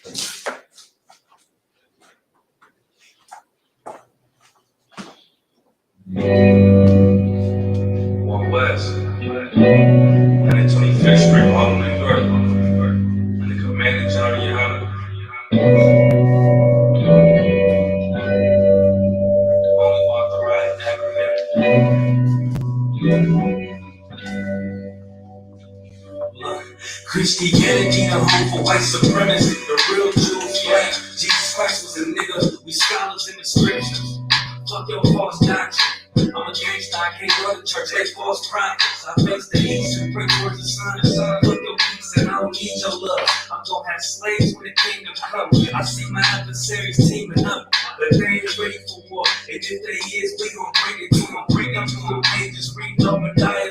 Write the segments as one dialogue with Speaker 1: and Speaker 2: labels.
Speaker 1: One West, 125th Street, Harlem, New York, and the Commander General Yohana. The only authorized academic. Look, Christianity, the home for white supremacy, the real Jews, yeah. Jesus Christ was a nigga, we scholars in the scriptures. Fuck your false doctrine. I'm a gangster, I can't go to church, they false prophets. I face the Isupk, pray towards the sun. Fuck your peace and I don't need your love. I'm gonna have slaves when the kingdom comes. I see my adversaries teaming up, but they ain't ready for war. And if they is, we gon' bring it to them. Bring them to the pages, read Obadiah.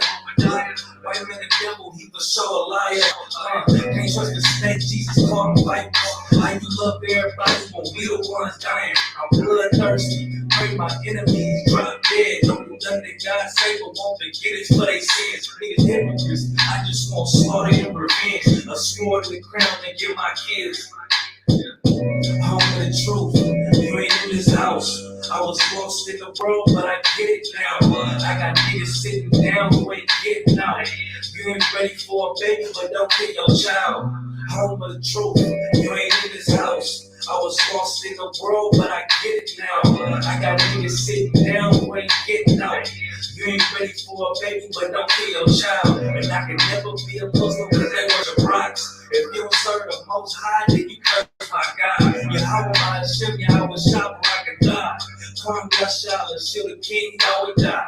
Speaker 1: White man the devil, he for sure a liar. Can't trust the snake, Jesus called him like you love everybody, but we the ones dying. I'm bloodthirsty, pray my enemies drop dead. Don't do nothing that God say, but won't forget it for they sins. Niggas hypocrites, I just want slaughter and revenge. A sword to the crown and give my kids. Home of the truth, you ain't in this house. I was lost in the world, but I get it now. I got niggas sitting down who ain't getting out. You ain't ready for a baby, but don't kill your child. Home of the truth, you ain't in this house. I was lost in the world, but I get it now. I got niggas sitting down who ain't getting out. You ain't ready for a baby, but don't kill your child. And I can never be a Muslim because they worship rocks. If you don't serve the Most High, then you curse my God. Yahweh Hashem, Yahweh Shabbat, I can die. Kwam Yashala, shield the king, Yahweh die.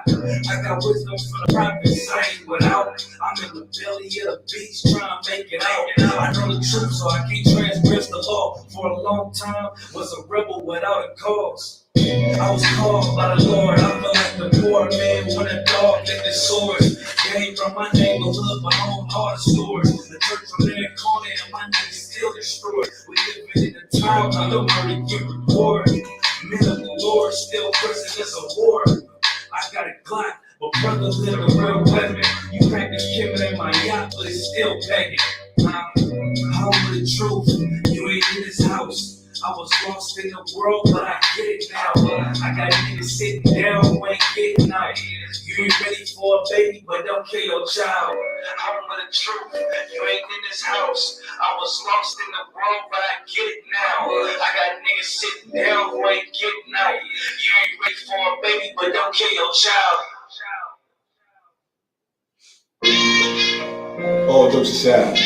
Speaker 1: I got wisdom from the prophets, I ain't without. I'm in the belly of the beast trying to make it out. I know the truth, so I can't transgress the law. For a long time, was a rebel without a cause. I was called by the Lord. I feel like the poor man with a dog at the swords. Came from my neighborhood, my own heart stores. The church from their corner and my niggas still destroyed. We living in a time I don't really get reward. Men of the Lord still pressing this a war. I got a Glock, but brother live a real weapon. You crack the Kevin in my yacht, but it's still begging. Home of the truth, you ain't in this house. I was lost in the world, but I get it now. I got niggas sitting down who ain't getting out. You ain't ready for a baby, but don't kill your child. Home of the truth, you ain't in this house. I was lost in the world, but I get it now. I got niggas sitting down who ain't getting out. You ain't ready for a baby, but don't kill your child.
Speaker 2: All jokes aside,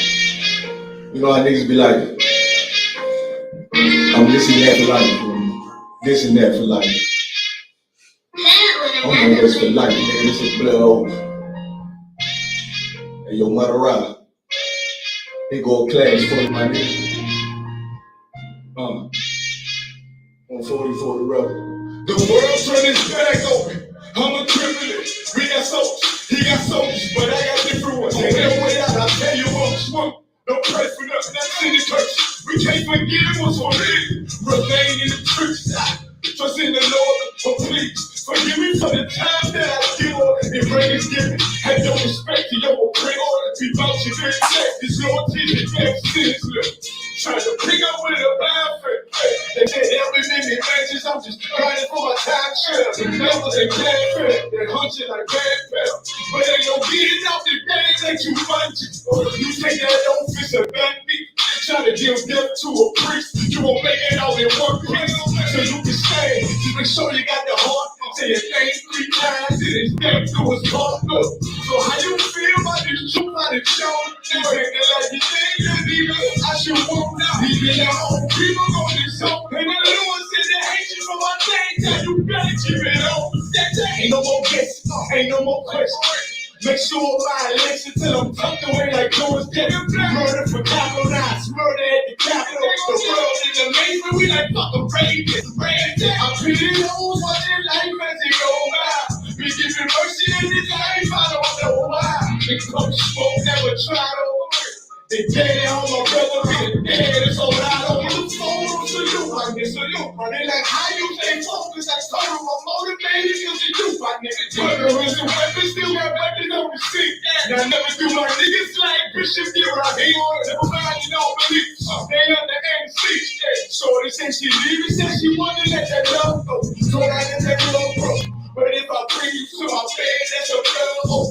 Speaker 2: you know how niggas be like, I'm this and that for life, this and that for life. I'm on this for life, nigga, this is blood oath. And your mother ride. They go class for my nigga. On 40 for the rebel. The world turned its back open. I'm a criminal. We got soldiers, he got soldiers, but I got different ones. Ain't no way out, I'll tell you what. Don't pray for nothing, that's in the church. We can't forget what's on it. Remain in the truth. Trust in the Lord, but please forgive me for the time that I steal and bring his giving. Have no respect to your oppressor. Be about your good check. This loyalty that never sins left. Trying to pick up with a blind friend. They said every minute matches, I'm just grinding for my time share. The levels ain't bad fair. They hunt you like bad fair. But ain't no getting out the game that you find you. You take that office and ban me. Trying to give death to a priest. You won't make it out in one piece. So you can stay. Just make sure you got the heart. Say your name 3 times. It is death to his heart. So how you feel about this truth out of show? You acting like you think that even I should walk now. Even your own people on this show. And the little one said they hate you for my things. Tell you better keep it on. Ain't no more guessing. Ain't no more questions. Make sure I listen till I'm tucked away like George Jefferson. Murder for capitalized, murder at the Capitol. The world is amazing, we like fucking rapists. I'm treating those watching life as it go by. We giving mercy in this life, I don't know why. The coach smoke never tried over. They dead on my brother, being dead, it's all I don't want to salute, my nigga, salute, my nigga. Like how you stay focused, like total, I'm motivated because of you, my nigga. Murderers and weapons, still got weapons on the seat. Now never do my niggas like Bishop Gira, he on never mind, you don't believe. They under MC, Can she leave it? Said she wanted to let that love go. So I let that love go. But if I bring you to my bed, that's your love.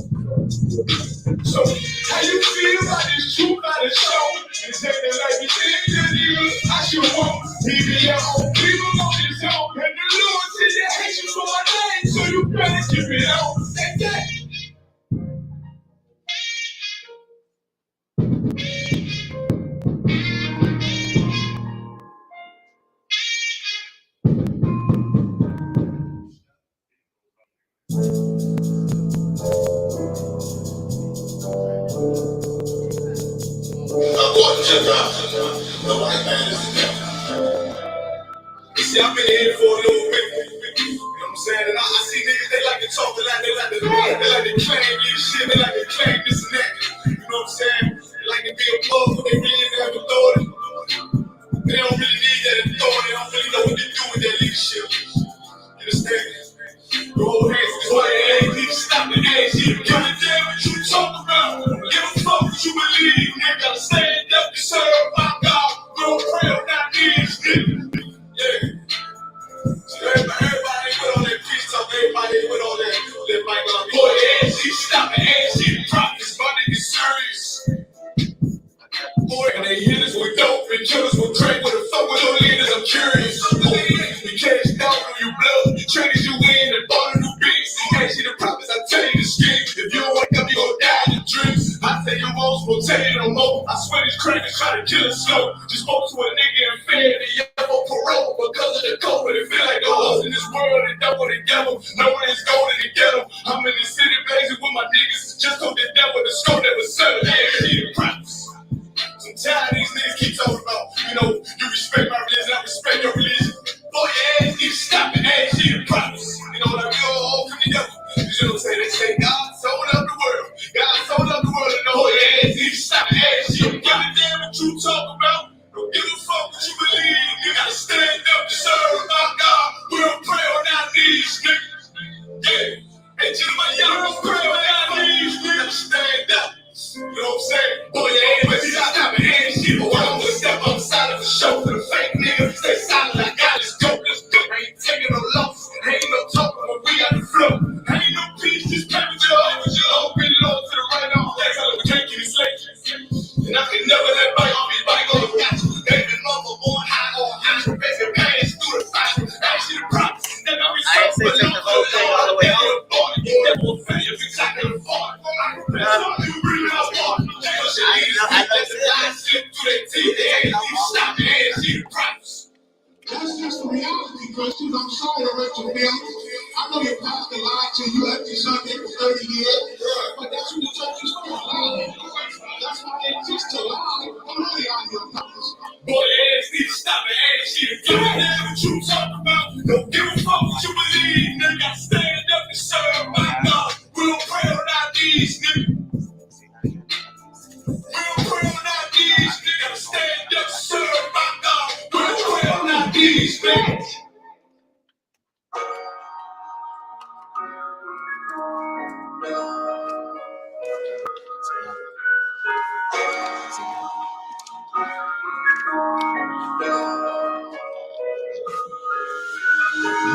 Speaker 2: So how you feel about this truth out of show? You say that like you think that nigga I should want. Even your own people on this zone. And the Lord said they hate you for my name, so you better keep it on. Say that. According to God, the white man is the devil. You see, I've been here for a little bit. You know what I'm saying? And I see niggas, they like to talk a lot, they like to claim this shit, they like to claim this and that. You know what I'm saying? They like to be a plug when they really have authority. They don't really need that authority, they don't really know what to do with that leadership. You understand? The whole hands is why they ain't need to stop the ass. You give a damn what you talk about. Give a fuck what you believe. Nigga, gotta stand up to serve my God. We don't pray on our knees, nigga. Yeah. So everybody with all that peace talk, everybody with all that mic on. Boy, ass, you stop the ass, you drop this, my nigga serious. Boy, and they hit us with dope and kill us with crack. What the fuck with your leaders? I'm curious. We cashed out on your blood, traded you in and bought a new beat. Can't see the prophets, I tell you the scheme. If you don't wake up, you gon' die in the dreams. I tell you most, won't tell you no more. I swear these crackers try to kill us slow. Just spoke to a nigga and fed the yellow for parole because of the COVID. It feel like the hoes in this world and double the devil. No one is going to the ghetto. I'm in the city blazing with my niggas. Just told the devil the scope never settle. Hey, the prophets. Sometimes these niggas keep talking about, you know, you respect my religion, I respect your religion. Boy, your ass need to stop and ask you the prophets. You know what I mean? All come together. You know what I'm saying? They say God sold up the world. God sold up the world and the whole ass need to stop and ask you. Give a damn what you talk about. Don't give a fuck what you believe. You gotta stand up to serve my God. We don't pray on our knees, nigga. Yeah. Hey, my young pray on our knees. We gotta stand up. You know what I'm saying? Boy, your ass, you stop and ask you. Boy, I'm gonna step on the side of the show for the fake niggas. Stay silent like God, let's go, let's go. I ain't taking no loss. Ain't no talking when we got the flow. Ain't no peace, just pay with your open low to the right on. That's how we can't get it late. And I can never let bygone be bygone. David mother on high on high. Basically, pass through the fire. Ask you the props. Then I'll be so below the all the way up. That will fail if it's not gonna fall. That's just the reality, Christians. I'm sorry to let you feel. I know your pastor lied to you after you Sunday for 30 years, but that's who the church is for. That's why they teach to lie. I'm really on your purpose. Boy, ass need to stop and ask you to give a damn what you talk about. Don't give a fuck what you believe. Nigga, gotta stand up and serve my God. We don't pray on our knees, nigga. We don't pray on our knees, nigga. Gotta stand up and serve my God. We don't pray on our knees, nigga.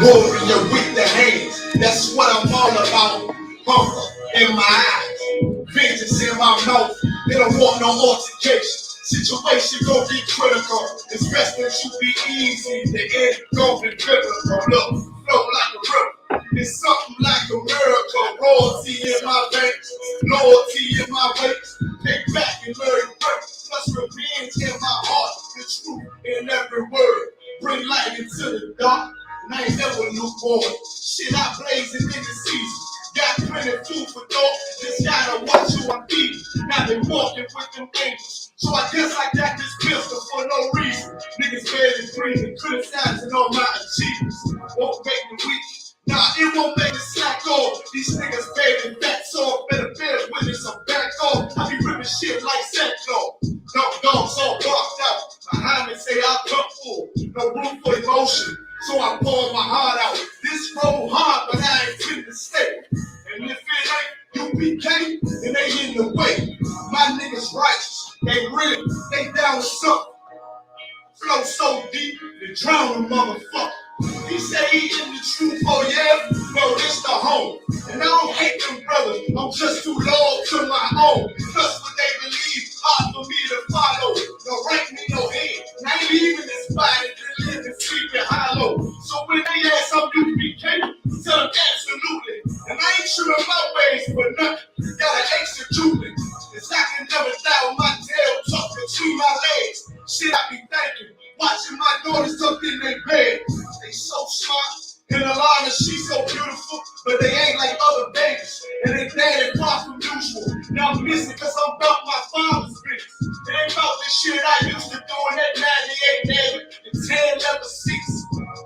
Speaker 2: Warrior with the hands, that's what I'm all about. Hunger in my eyes, vengeance in my mouth. They don't want no altercation. Situation gon' be critical. It's best that you be easy. The end gon' be biblical. Look, flow like a river. It's something like a miracle. Royalty in my veins, loyalty in my ways. Take back and learn work. Plus revenge in my heart. The truth in every word. Bring light into the dark. And I ain't never newborn. Shit, I blazing in the season. Got plenty food for thought. Just gotta watch who I'm eating. Now they walking with them angels. So I guess I got this pistol for no reason. Niggas barely breathing, criticizing all my achievements. Won't make me weak. Nah, it won't make me slack off. These niggas baby back off. Better bear witness, I'm back off. I be ripping shit like Sackcloth. Dumb dogs all barked out. Behind me say I come full. No room for emotion. So I pour my heart out. This road hard, but I ain't fit to stay. And if it ain't UPK, then they in the way. My niggas righteous, they real, they down with something. flow so deep, they drown a motherfucker. He say he in the truth, oh yeah, bro, this the home. And I don't hate them brothers, I'm just too loyal to my own. Plus what they believe, hard for me to follow. No right me, no head. And I ain't even this body to live and sleep in hollow. So when they ask I'm UPK, tell them absolutely. And I ain't sure of my ways for nothing. Gotta execute it. Cause I can never die with my tail tucked between my legs. Shit, I be thinking. Watching my daughters tucked in their bed. They so smart. And Alana, she's so beautiful. But they ain't like other babies. And they daddy far from usual. Now I'm missing cause I'm about my father's business. It ain't about the shit I used to do in that 98 Navy and 10 level seats.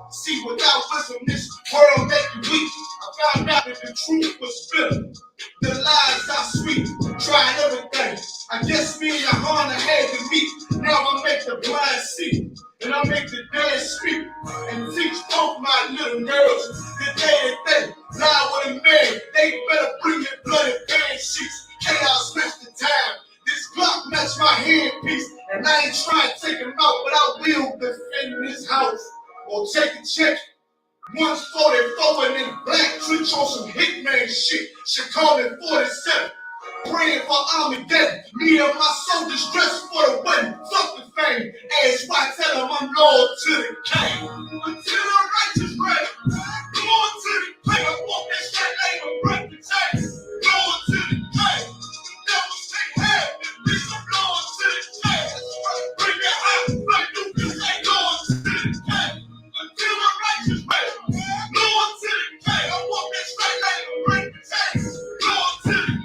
Speaker 2: See, without wisdom, this world make you weak. I found out that the truth was bitter. The lies are sweet. Tried everything. I guess me and Johanna had to meet. Now I make the blind see. And I make the dead speak. And teach both my little girls the day that they lie with a man. They better bring your bloody band sheets. Chaos match the time. This clock match my handpiece. And I ain't trying to take him out, but I will defend this house. Or take a check. 144 and then black trench on some hitman shit. Should call it 47. Praying for Armageddon. Me and my soldiers dressed for the wedding. Fuck the fame. As why tell them I'm loyal to the king. Until the righteous reign. Loyal to the king. I walk that straight lane and break the chains. Loyal to the king. Never say hey. Bitch, I'm loyal to the king. Bring it hot. Like you can say loyal to the king. Until the righteous reign. Loyal to the king. I walk that straight lane and break the chains. Loyal to the king.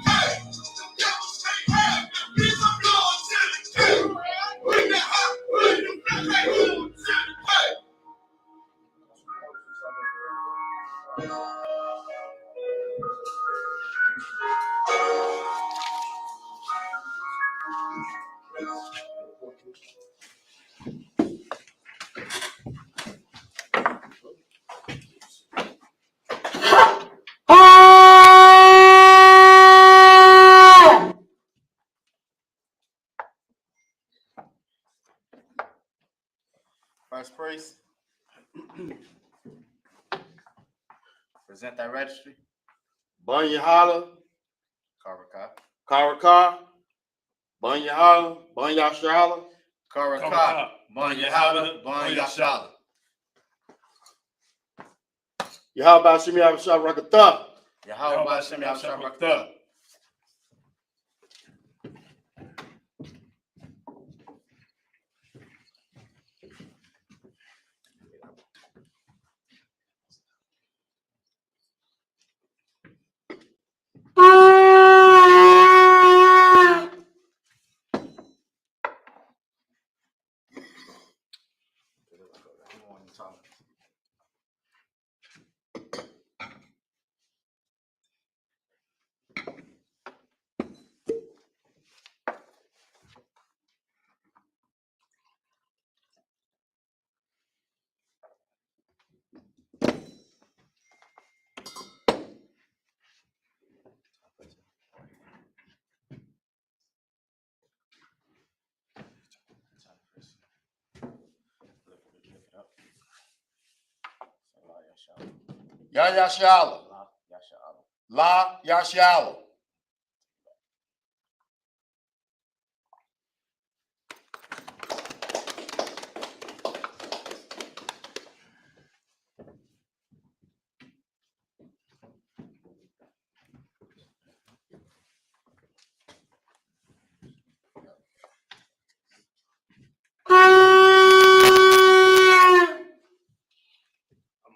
Speaker 3: First priest, present that registry.
Speaker 4: Bunya Holla,
Speaker 3: Karaka.
Speaker 4: Karaka, Bunya Holla, Bunya Shala,
Speaker 3: Karaka. Bunya Holla, Bunya Shala.
Speaker 4: Yahweh Shimi Abishab Rakatha.
Speaker 3: Yahweh Shem Yahshua.
Speaker 4: Ya Yashala. La Yashala.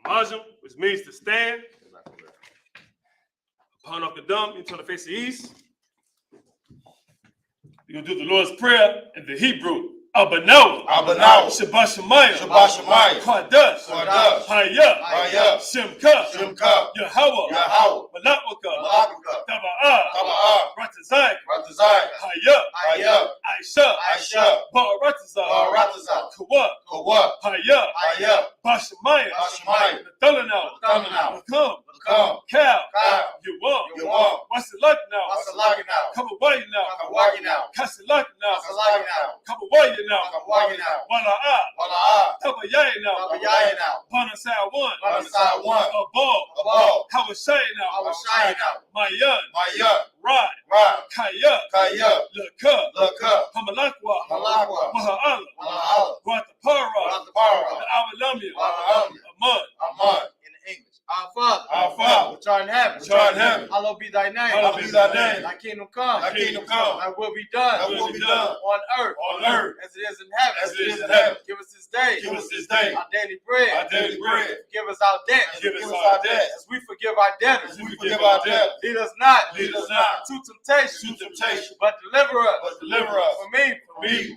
Speaker 5: Majum, which means to stand. Upon off the dump into the face of the east. You're gonna do the Lord's Prayer in the Hebrew. Abanawa. Shabbat Shemayim. Kodesh. Hayah. Shemka. Yahweh. Malakaka. Taba'ah. Ratazak. Hayah. Aisha. Baratazah. Kawah. Hayah. Bashemayim. Nathalanah. Come. Cal. You want. What's the luck now? Come away now. Kasalak now. Come away now. Wala'a. one.
Speaker 2: On the side one.
Speaker 5: Above. How was saying now?
Speaker 2: I was shining out.
Speaker 5: My young. Right.
Speaker 2: Right.
Speaker 5: Kaya. Look up.
Speaker 2: Look up.
Speaker 5: Hamalakwa.
Speaker 2: Malakwa.
Speaker 5: Maha'ala.
Speaker 2: Mala'ala.
Speaker 5: Guatapara.
Speaker 2: Guatapara.
Speaker 5: Awalamia.
Speaker 2: Amad.
Speaker 5: Amad.
Speaker 2: In English. Our Father.
Speaker 5: Our Father.
Speaker 2: Which art in heaven.
Speaker 5: Which art in heaven.
Speaker 2: Hallowed be thy name.
Speaker 5: Hallowed be thy name.
Speaker 2: Thy kingdom come.
Speaker 5: Thy kingdom come.
Speaker 2: Thy will be done.
Speaker 5: Thy will be done.
Speaker 2: On earth.
Speaker 5: On earth.
Speaker 2: As it is in heaven.
Speaker 5: As it is in heaven.
Speaker 2: Give us this day.
Speaker 5: Give us this day.
Speaker 2: Our daily bread.
Speaker 5: Our daily bread.
Speaker 2: Forgive us our debts.
Speaker 5: Forgive us our debts.
Speaker 2: As we forgive our debtors.
Speaker 5: As we forgive our debtors.
Speaker 2: Lead us not.
Speaker 5: Lead us not.
Speaker 2: To temptation.
Speaker 5: To temptation.
Speaker 2: But deliver us.
Speaker 5: But deliver us.
Speaker 2: From me.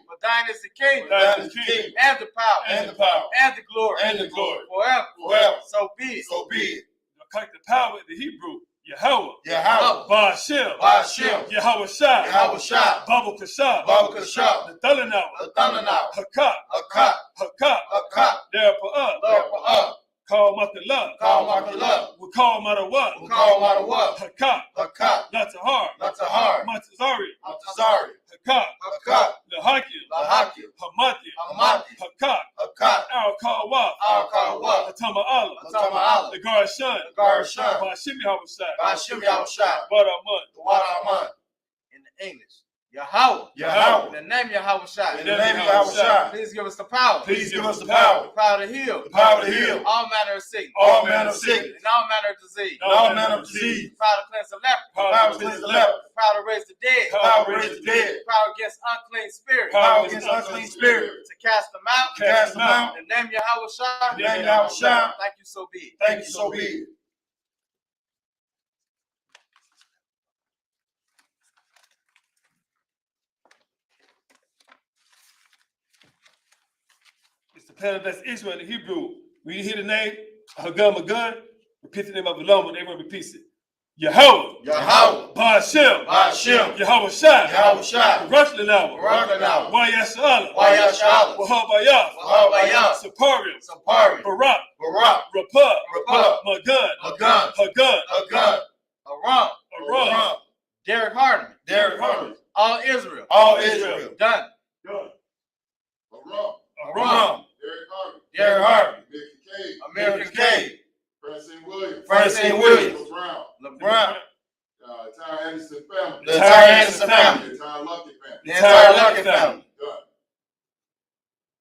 Speaker 2: For thine is the kingdom.
Speaker 5: Thine is the kingdom.
Speaker 2: And the power.
Speaker 5: And the power.
Speaker 2: And the glory.
Speaker 5: And the glory.
Speaker 2: Forever.
Speaker 5: Forever.
Speaker 2: So be it.
Speaker 5: So be it. The power in the Hebrew. Yahweh.
Speaker 2: Yahweh.
Speaker 5: Ba'ashem.
Speaker 2: Ba'ashem.
Speaker 5: Yahweh Shah.
Speaker 2: Yahweh Shah.
Speaker 5: Babu Kashah.
Speaker 2: Babu Kashah.
Speaker 5: The Thunder
Speaker 2: The thunder now.
Speaker 5: Hakat.
Speaker 2: Hakat.
Speaker 5: Hakat.
Speaker 2: Hakat.
Speaker 5: There for us.
Speaker 2: Lord for us.
Speaker 5: Call Makallah.
Speaker 2: Call Makallah.
Speaker 5: We call matter what.
Speaker 2: We call matter what.
Speaker 5: Hakat.
Speaker 2: Hakat.
Speaker 5: Not too hard.
Speaker 2: Not too hard.
Speaker 5: Matazari.
Speaker 2: Matazari.
Speaker 5: Hakat.
Speaker 2: Hakat.
Speaker 5: Lahakim.
Speaker 2: Lahakim.
Speaker 5: Hamati.
Speaker 2: Hamati.
Speaker 5: Hakat.
Speaker 2: Hakat.
Speaker 5: Our call what.
Speaker 2: Our call what.
Speaker 5: Hatama Allah.
Speaker 2: Hatama Allah.
Speaker 5: The guard shun.
Speaker 2: The guard shun.
Speaker 5: Ba'ashim Yahweh Shah.
Speaker 2: Ba'ashim Yahweh Shah.
Speaker 5: Baraman.
Speaker 2: The water Aman. In the English. Yahweh.
Speaker 5: Yahweh.
Speaker 2: In the name Yahweh Shah.
Speaker 5: In the name Yahweh Shah.
Speaker 2: Please give us the power.
Speaker 5: Please give us the power.
Speaker 2: The power to heal.
Speaker 5: The power to heal.
Speaker 2: All manner of sickness.
Speaker 5: All manner of sickness.
Speaker 2: And all manner of disease.
Speaker 5: And all manner of disease.
Speaker 2: The power to cleanse the leper.
Speaker 5: The power to cleanse the leper.
Speaker 2: The power to raise the dead.
Speaker 5: The power to raise the dead.
Speaker 2: The power against unclean spirits.
Speaker 5: The power against unclean spirits.
Speaker 2: To cast them out.
Speaker 5: Cast them out.
Speaker 2: In the name Yahweh Shah.
Speaker 5: In the name Yahweh Shah.
Speaker 2: Thank you, so be it.
Speaker 5: Thank you, so be it. It's the planet that's Israel in Hebrew. When you hear the name Hagam Magun, repeat the name of Aloma, everyone repeats it. Yahweh.
Speaker 2: Yahweh.
Speaker 5: Ba'ashem.
Speaker 2: Ba'ashem.
Speaker 5: Yahweh Shah.
Speaker 2: Yahweh Shah.
Speaker 5: Rashlanawah.
Speaker 2: Rashlanawah.
Speaker 5: Wayashala.
Speaker 2: Wayashala.
Speaker 5: Wahabayah.
Speaker 2: Wahabayah.
Speaker 5: Saparium.
Speaker 2: Saparium.
Speaker 5: Barak.
Speaker 2: Barak.
Speaker 5: Rapah.
Speaker 2: Rapah.
Speaker 5: Magun.
Speaker 2: Magun.
Speaker 5: Hagun.
Speaker 2: Hagun. Aram.
Speaker 5: Aram.
Speaker 2: Derek Hardeman.
Speaker 5: Derek Hardeman.
Speaker 2: All Israel.
Speaker 5: All Israel.
Speaker 2: Done.
Speaker 5: Done.
Speaker 3: Aram.
Speaker 5: Aram.
Speaker 3: Derek Harvey.
Speaker 2: Derek Hardeman.
Speaker 3: American K.
Speaker 2: American K.
Speaker 3: Francine Williams.
Speaker 2: Francine Williams.
Speaker 3: LeBron.
Speaker 2: LeBron.
Speaker 3: Entire Anderson family.
Speaker 2: The entire Anderson family.
Speaker 3: The entire Lucky family.
Speaker 2: The entire Lucky family.
Speaker 3: Done.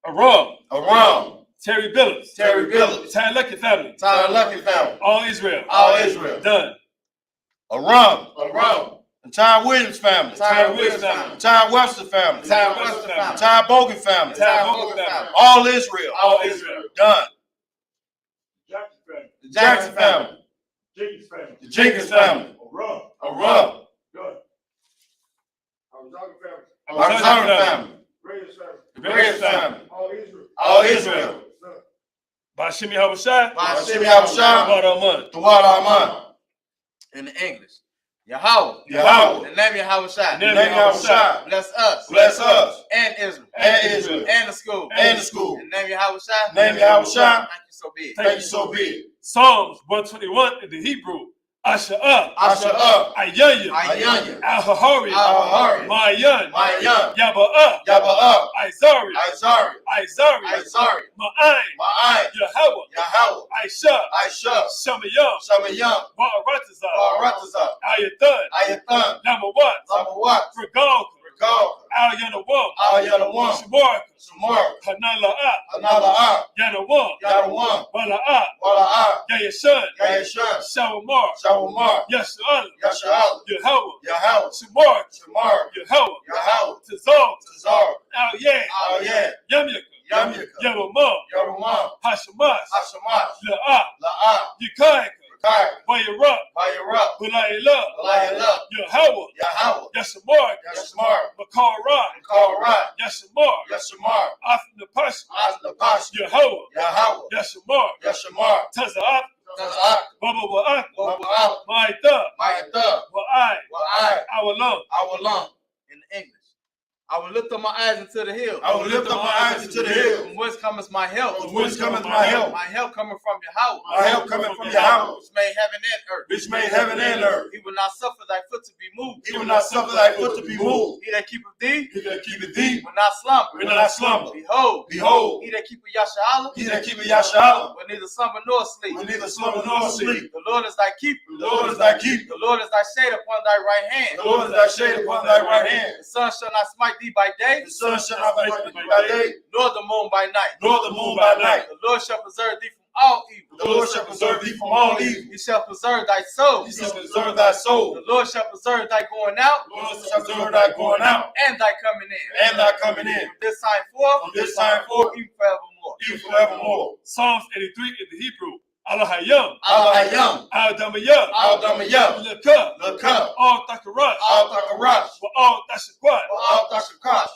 Speaker 5: Aram.
Speaker 2: Aram.
Speaker 5: Terry Billups.
Speaker 2: Terry Billups.
Speaker 5: Entire Lucky family.
Speaker 2: Entire Lucky family.
Speaker 5: All Israel.
Speaker 2: All Israel.
Speaker 5: Done.
Speaker 2: Aram.
Speaker 3: Aram.
Speaker 2: Entire Williams family.
Speaker 5: Entire Williams family.
Speaker 2: Entire Webster family.
Speaker 5: Entire Webster family.
Speaker 2: Entire Bogan family.
Speaker 5: Entire Bogan family.
Speaker 2: All Israel.
Speaker 5: All Israel.
Speaker 2: Done.
Speaker 5: Jackson family.
Speaker 2: The Jackson family.
Speaker 5: Jenkins family.
Speaker 2: The Jenkins family.
Speaker 5: Aram.
Speaker 2: Aram.
Speaker 5: Done.
Speaker 2: Alexander family.
Speaker 5: The
Speaker 2: Reyes family.
Speaker 5: All Israel.
Speaker 2: All Israel.
Speaker 5: Ba'ashim Yahweh Shah.
Speaker 2: Ba'ashim Yahweh Shah.
Speaker 5: Baraman.
Speaker 2: The water Aman. In the English. Yahweh.
Speaker 5: Yahweh.
Speaker 2: The name Yahweh Shah.
Speaker 5: The name Yahweh Shah.
Speaker 2: Bless us.
Speaker 5: Bless us.
Speaker 2: And Israel.
Speaker 5: And Israel.
Speaker 2: And the school.
Speaker 5: And the school.
Speaker 2: In the name Yahweh Shah.
Speaker 5: Name Yahweh Shah.
Speaker 2: Thank you, so be it.
Speaker 5: Thank you, so be it. Psalms 121 in the Hebrew. Asher up.
Speaker 2: Asher up.
Speaker 5: Ayanya.
Speaker 2: Ayanya.
Speaker 5: Al-Hahari.
Speaker 2: Al-Hahari.
Speaker 5: Mayan.
Speaker 2: Mayan.
Speaker 5: Yaba up.
Speaker 2: Yaba up.
Speaker 5: Izari.
Speaker 2: Izari.
Speaker 5: Izari.
Speaker 2: Izari.
Speaker 5: Ma'ain.
Speaker 2: Ma'ain.
Speaker 5: Yahweh.
Speaker 2: Yahweh.
Speaker 5: Aisha.
Speaker 2: Aisha.
Speaker 5: Shamayam.
Speaker 2: Shamayam.
Speaker 5: Ba'aratazah.
Speaker 2: Baratazah.
Speaker 5: Ayathan.
Speaker 2: Ayathan.
Speaker 5: Namawat.
Speaker 2: Zamawat.
Speaker 5: Regal.
Speaker 2: Regal.
Speaker 5: Al-Yanawam.
Speaker 2: Al-Yanawam.
Speaker 5: Shamarka.
Speaker 2: Shamar.
Speaker 5: Hanala'at.
Speaker 2: Anala'a.
Speaker 5: Yanawam.
Speaker 2: Yanawam.
Speaker 5: Wala'at.
Speaker 2: Wala'at.
Speaker 5: Yayashan.
Speaker 2: Yayashan.
Speaker 5: Shawamar.
Speaker 2: Shawamar.
Speaker 5: Yasha'al.
Speaker 2: Yasha'al.
Speaker 5: Yahweh.
Speaker 2: Yahweh.
Speaker 5: Shamar.
Speaker 2: Shamar.
Speaker 5: Yahweh.
Speaker 2: Yahweh.
Speaker 5: Tazar.
Speaker 2: Tazar.
Speaker 5: Al-Yan.
Speaker 2: Al-Yan.
Speaker 5: Yamyaka.
Speaker 2: Yamyaka.
Speaker 5: Yavamam.
Speaker 2: Yarumam.
Speaker 5: Hashemash.
Speaker 2: Hashemash.
Speaker 5: La'at.
Speaker 2: La'at.
Speaker 5: Yikaika.
Speaker 2: Kai.
Speaker 5: Wayarab.
Speaker 2: Bayarab.
Speaker 5: Bulayla.
Speaker 2: Balayala.
Speaker 5: Yahweh.
Speaker 2: Yahweh.
Speaker 5: Yashamar.
Speaker 2: Yashmar.
Speaker 5: Makara.
Speaker 2: Karat.
Speaker 5: Yashamar.
Speaker 2: Yashmar.
Speaker 5: Afin the Pasha.
Speaker 2: Aznapash.
Speaker 5: Yahweh.
Speaker 2: Yahweh.
Speaker 5: Yashamar.
Speaker 2: Yashmar.
Speaker 5: Taza'at.
Speaker 2: Taza'at.
Speaker 5: Baba Wa'at.
Speaker 2: Wa'at.
Speaker 5: Ma'ita.
Speaker 2: Ma'ita.
Speaker 5: Wa'ai.
Speaker 2: Wa'ai.
Speaker 5: Awalam.
Speaker 2: Awalam. In English. I will lift up my eyes into the hill.
Speaker 5: I will lift up my eyes into the hill.
Speaker 2: From
Speaker 6: whence cometh my help?
Speaker 2: From whence cometh my help?
Speaker 6: My help coming from Yahweh.
Speaker 2: My help cometh from Yahweh,
Speaker 6: Which made heaven and earth.
Speaker 2: which made heaven and earth.
Speaker 6: He will not suffer thy foot to be moved.
Speaker 2: He will not suffer thy foot to be moved.
Speaker 6: He that keepeth thee
Speaker 2: He that keepeth thee
Speaker 6: will not slumber.
Speaker 2: will not slumber.
Speaker 6: Behold,
Speaker 2: Behold,
Speaker 6: he that keepeth Yashala
Speaker 2: he that keepeth Yashala
Speaker 6: will neither slumber nor sleep.
Speaker 2: will neither slumber nor sleep.
Speaker 6: The Lord is thy keeper.
Speaker 2: The Lord is thy keeper.
Speaker 6: The Lord is thy shade upon thy right hand.
Speaker 2: The Lord is thy shade upon thy right hand.
Speaker 6: The sun shall not smite thee by day,
Speaker 2: The sun shall not smite thee by day,
Speaker 6: nor the moon by night.
Speaker 2: nor the moon by night.
Speaker 6: The Lord shall preserve thee from all evil.
Speaker 2: The Lord shall preserve thee from all evil.
Speaker 6: He shall preserve thy soul.
Speaker 2: He shall preserve thy soul.
Speaker 6: The Lord shall preserve thy going out
Speaker 2: The Lord shall preserve thy going out
Speaker 6: and thy coming in.
Speaker 2: and thy coming in.
Speaker 6: From this time forth,
Speaker 2: From this time forth,
Speaker 6: even forevermore.
Speaker 2: even forevermore.
Speaker 5: Psalms 83 in the Hebrew. Alahayam,
Speaker 2: Alahayam,
Speaker 5: Al-Damayam,
Speaker 2: Al-Damayam,
Speaker 5: Lakah,
Speaker 2: Lakah,
Speaker 5: Al-Takarat,
Speaker 2: Al-Takarat,
Speaker 5: Al-Tashakwat,
Speaker 2: Al-Tashakash,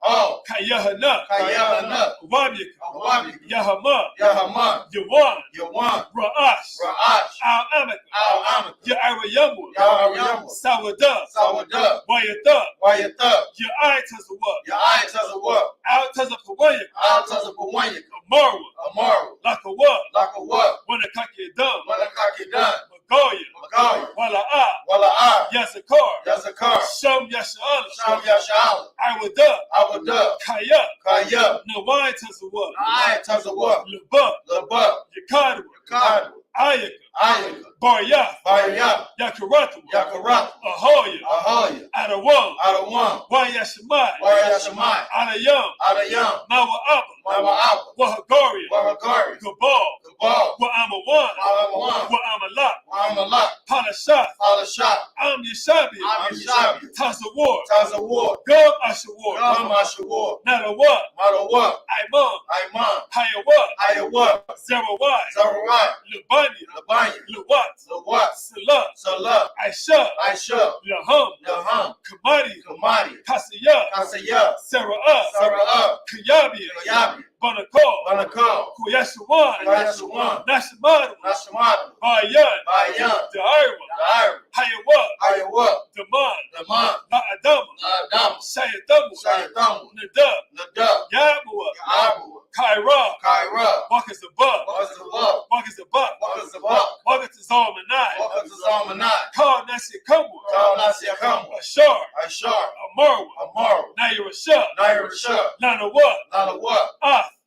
Speaker 5: All Kayahana,
Speaker 2: Kayahana,
Speaker 5: Wabika,
Speaker 2: Awabik,
Speaker 5: Yahama,
Speaker 2: Yahaman,
Speaker 5: Yawan,
Speaker 2: Yawan,
Speaker 5: Ra'ash,
Speaker 2: Ra'ash,
Speaker 5: Al-Amaka,
Speaker 2: Al-Amak,
Speaker 5: Ya'arayamu,
Speaker 2: Yaharayamu,
Speaker 5: Sawada,
Speaker 2: Sawadah,
Speaker 5: Wayata,
Speaker 2: Wayatah,
Speaker 5: Ya'ai-Tazawa,
Speaker 2: Ya'ai-Tazawah,
Speaker 5: Al-Tazapawaya,
Speaker 2: Al-Tazapawanyik,
Speaker 5: Marwa,
Speaker 2: Amaru,
Speaker 5: Lakawa,
Speaker 2: Lakawa,
Speaker 5: Wanakakidam,
Speaker 2: Malakakidan,
Speaker 5: Magoya,
Speaker 2: Magawi,
Speaker 5: Wala'a,
Speaker 2: Wala'ah,
Speaker 5: Yazakar,
Speaker 2: Yazakar,
Speaker 5: Sham Yasha'ala,
Speaker 2: Sham Yasha'al,
Speaker 5: Iwada,
Speaker 2: Awadah,
Speaker 5: Kaya,
Speaker 2: Kaya,
Speaker 5: Nawai Tazawa,
Speaker 2: Ayatazawah,
Speaker 5: Laba,
Speaker 2: Labah,
Speaker 5: Yakadwa,
Speaker 2: Kadu,
Speaker 5: Ayaka,
Speaker 2: Ayaka,
Speaker 5: Barya,
Speaker 2: Barya,
Speaker 5: Yakaratu,
Speaker 2: Yakarat,
Speaker 5: Ahoya,
Speaker 2: Ahoya,
Speaker 5: Adawan,
Speaker 2: Adawan,
Speaker 5: Wayashamai,
Speaker 2: Wayashamai,
Speaker 5: Alayam,
Speaker 2: Adayam,
Speaker 5: Nawa Abba,
Speaker 2: Mawa'aba,
Speaker 5: Wahagaria,
Speaker 2: Wahagari,
Speaker 5: Gabal,
Speaker 2: Gabal,
Speaker 5: Wa'amawan,
Speaker 2: Wa'amawan,
Speaker 5: Wa'amalak,
Speaker 2: Wa'amalak,
Speaker 5: Palashat,
Speaker 2: Palashat,
Speaker 5: Am Yashabi,
Speaker 2: Am-Yishabi,
Speaker 5: Tazawar,
Speaker 2: Tazawar,
Speaker 5: Gub Ashawar,
Speaker 2: Gam-Ashawar,
Speaker 5: Nadawa,
Speaker 2: Madawa,
Speaker 5: Imam,
Speaker 2: Aiman,
Speaker 5: Hayawa,
Speaker 2: Ayawa,
Speaker 5: Zerawai,
Speaker 2: Zarai,
Speaker 5: Labanya,
Speaker 2: Labanya,
Speaker 5: Lawat,
Speaker 2: Lawat,
Speaker 5: Salah,
Speaker 2: Salah,
Speaker 5: Aisha,
Speaker 2: Aisha,
Speaker 5: Laham,
Speaker 2: Laham,
Speaker 5: Kamadi,
Speaker 2: Kamadi,
Speaker 5: Kasaya,
Speaker 2: Kasaya,
Speaker 5: Sarah,
Speaker 2: Sarah,
Speaker 5: Kayabi,
Speaker 2: Kayabi,
Speaker 5: Banakal,
Speaker 2: Banakal,
Speaker 5: Kuyashawan,
Speaker 2: Kayashawan,
Speaker 5: Nashamadu,
Speaker 2: Nashamadu,
Speaker 5: Bayan,
Speaker 2: Bayan,
Speaker 5: Daira,
Speaker 2: Dair,
Speaker 5: Hayawa,
Speaker 2: Ayawa,
Speaker 5: Daman,
Speaker 2: Daman,
Speaker 5: La'adama,
Speaker 2: Adam,
Speaker 5: Shayadamu,
Speaker 2: Shayatamu,
Speaker 5: Nadab,
Speaker 2: Nadab,
Speaker 5: Yabua,
Speaker 2: Abu,
Speaker 5: Kaira,
Speaker 2: Kaira,
Speaker 5: Wakazabah,
Speaker 2: Wakazabah,
Speaker 5: Wakazabah,
Speaker 2: Wakazabah,
Speaker 5: Wakazalmanai,
Speaker 2: Wakazalmanai,
Speaker 5: Kal Nasikamwa,
Speaker 2: Kal Nasiakamu,
Speaker 5: Ashar,
Speaker 2: Ashar,
Speaker 5: Amarwa,
Speaker 2: Amaru,
Speaker 5: Nairashah,
Speaker 2: Nair Shah,
Speaker 5: Nanawa,
Speaker 2: Nanawa,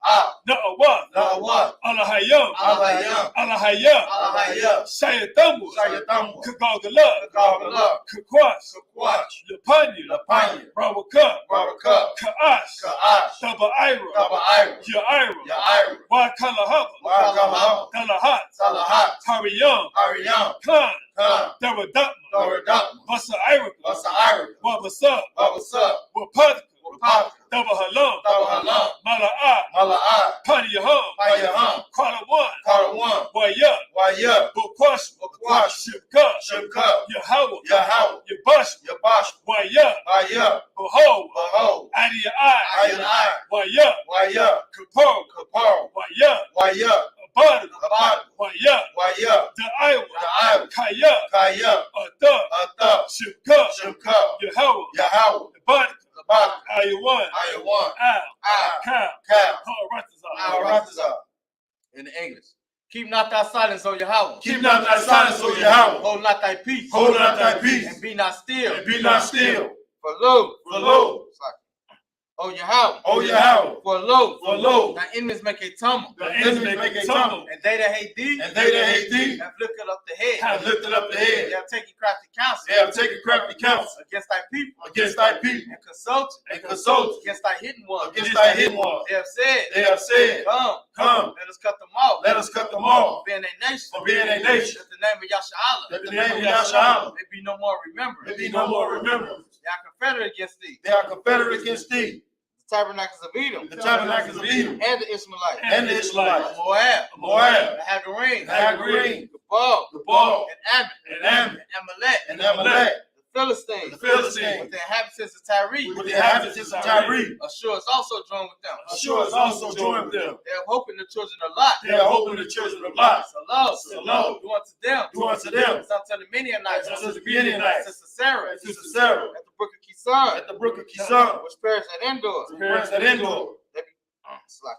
Speaker 5: Ah, Na'awa,
Speaker 2: Nawa,
Speaker 5: Alahayam,
Speaker 2: Alayam,
Speaker 5: Alahaya,
Speaker 2: Alahaya,
Speaker 5: Shayatamu,
Speaker 2: Shayatamu,
Speaker 5: Kagagala,
Speaker 2: Kagala,
Speaker 5: Kakwash,
Speaker 2: Kakwach,
Speaker 5: Lapanya,
Speaker 2: Lapanya,
Speaker 5: Rawaka,
Speaker 2: Baraka,
Speaker 5: Ka'ash,
Speaker 2: Ka'ash,
Speaker 5: Taba'ira,
Speaker 2: Tabaira,
Speaker 5: Ya'ira,
Speaker 2: Yair,
Speaker 5: Wakalahaba,
Speaker 2: Wakalahaba,
Speaker 5: Dalahat,
Speaker 2: Salahat,
Speaker 5: Hariyam,
Speaker 2: Ariyam,
Speaker 5: Khan,
Speaker 2: Khan,
Speaker 5: Daradapma,
Speaker 2: Doradapma,
Speaker 5: Basa Irika,
Speaker 2: Basa Ira,
Speaker 5: Wabasa,
Speaker 2: Babasa,
Speaker 5: Wapatka,
Speaker 2: Wapaka,
Speaker 5: Dabahalam,
Speaker 2: Tabahalam,
Speaker 5: Mala'a,
Speaker 2: Mala'ai,
Speaker 5: Padiyaham,
Speaker 2: Payaham,
Speaker 5: Kwalawan,
Speaker 2: Karawan,
Speaker 5: Waya,
Speaker 2: Waya,
Speaker 5: Bukwash,
Speaker 2: Bakwash,
Speaker 5: Shibka,
Speaker 2: Shimka,
Speaker 5: Yahweh,
Speaker 2: Yahweh,
Speaker 5: Yabash,
Speaker 2: Yabash,
Speaker 5: Waya,
Speaker 2: Waya,
Speaker 5: Behold,
Speaker 2: Behold,
Speaker 5: Adiyai,
Speaker 2: Ayonai,
Speaker 5: Waya,
Speaker 2: Waya,
Speaker 5: Kapar,
Speaker 2: Kapar,
Speaker 5: Waya,
Speaker 2: Waya,
Speaker 5: Abad,
Speaker 2: Abad,
Speaker 5: Waya,
Speaker 2: Waya,
Speaker 5: the Iowa,
Speaker 2: Da'ai,
Speaker 5: Kaya,
Speaker 2: Kaya,
Speaker 5: Ada,
Speaker 2: Atha,
Speaker 5: Shibka,
Speaker 2: Shimka,
Speaker 5: Yahweh,
Speaker 2: Yahweh,
Speaker 5: Abad,
Speaker 2: Abad,
Speaker 5: Ayawan,
Speaker 2: Ayawan,
Speaker 5: Al,
Speaker 2: Al,
Speaker 5: Kal,
Speaker 2: Kal,
Speaker 5: Haratazah.
Speaker 2: Al-Ratazah.
Speaker 6: In the English. Keep not thy silence, O Yahweh.
Speaker 2: Keep not thy silence, O Yahweh.
Speaker 6: Hold not thy peace.
Speaker 2: Hold not thy peace,
Speaker 6: And be not still.
Speaker 2: and be not still.
Speaker 6: For lo,
Speaker 2: For lo,
Speaker 6: O Yahweh.
Speaker 2: O Yahweh,
Speaker 6: For lo,
Speaker 2: lo,
Speaker 6: thy enemies make a tumble.
Speaker 2: the enemies make a tumble,
Speaker 6: And they that hate thee
Speaker 2: and they that hate thee
Speaker 6: have lifted up the head.
Speaker 2: have lifted up the
Speaker 6: They
Speaker 2: head.
Speaker 6: have taken crafty counsel
Speaker 2: They have taken crafty counsel
Speaker 6: against thy people.
Speaker 2: against thy people,
Speaker 6: And consulted
Speaker 2: and consulted
Speaker 6: against thy hidden ones.
Speaker 2: against thy hidden ones.
Speaker 6: They have said,
Speaker 2: They have said,
Speaker 6: Come, let us cut them off.
Speaker 2: let us cut them off,
Speaker 6: Being a nation.
Speaker 2: for being a nation.
Speaker 6: That the name of Yashala
Speaker 2: That the name of Yahshua
Speaker 6: may be no more remembered.
Speaker 2: may be no more remembered.
Speaker 6: They are confederate against thee.
Speaker 2: They are confederate against thee,
Speaker 6: The tabernacles of Edom.
Speaker 2: the tabernacles of Edom,
Speaker 6: And the Ishmaelites.
Speaker 2: and the Israelites,
Speaker 6: Moab.
Speaker 2: Moab,
Speaker 6: The Hagarine.
Speaker 2: the Hagarine,
Speaker 6: Gabal.
Speaker 2: Gabal,
Speaker 6: And Ammon.
Speaker 2: and Ammon,
Speaker 6: And Amalek.
Speaker 2: and Amalek,
Speaker 6: The Philistines.
Speaker 2: the Philistines,
Speaker 6: With the inhabitants of Tyre.
Speaker 2: with the inhabitants of Tyre.
Speaker 6: Ashur is also joined with them.
Speaker 2: Ashur is also joined with them.
Speaker 6: They have hope in the children of Lot.
Speaker 2: They are hoping the children of Lot.
Speaker 6: Salah. Do unto them.
Speaker 2: Do unto them,
Speaker 6: As unto the Midianites.
Speaker 2: as unto the Midianites,
Speaker 6: Sister Sarah.
Speaker 2: and Sister Sarah,
Speaker 6: At the brook of Kison.
Speaker 2: at the brook of Kison,
Speaker 6: Which perished at Endor.
Speaker 2: parents at Endor.
Speaker 6: Slack.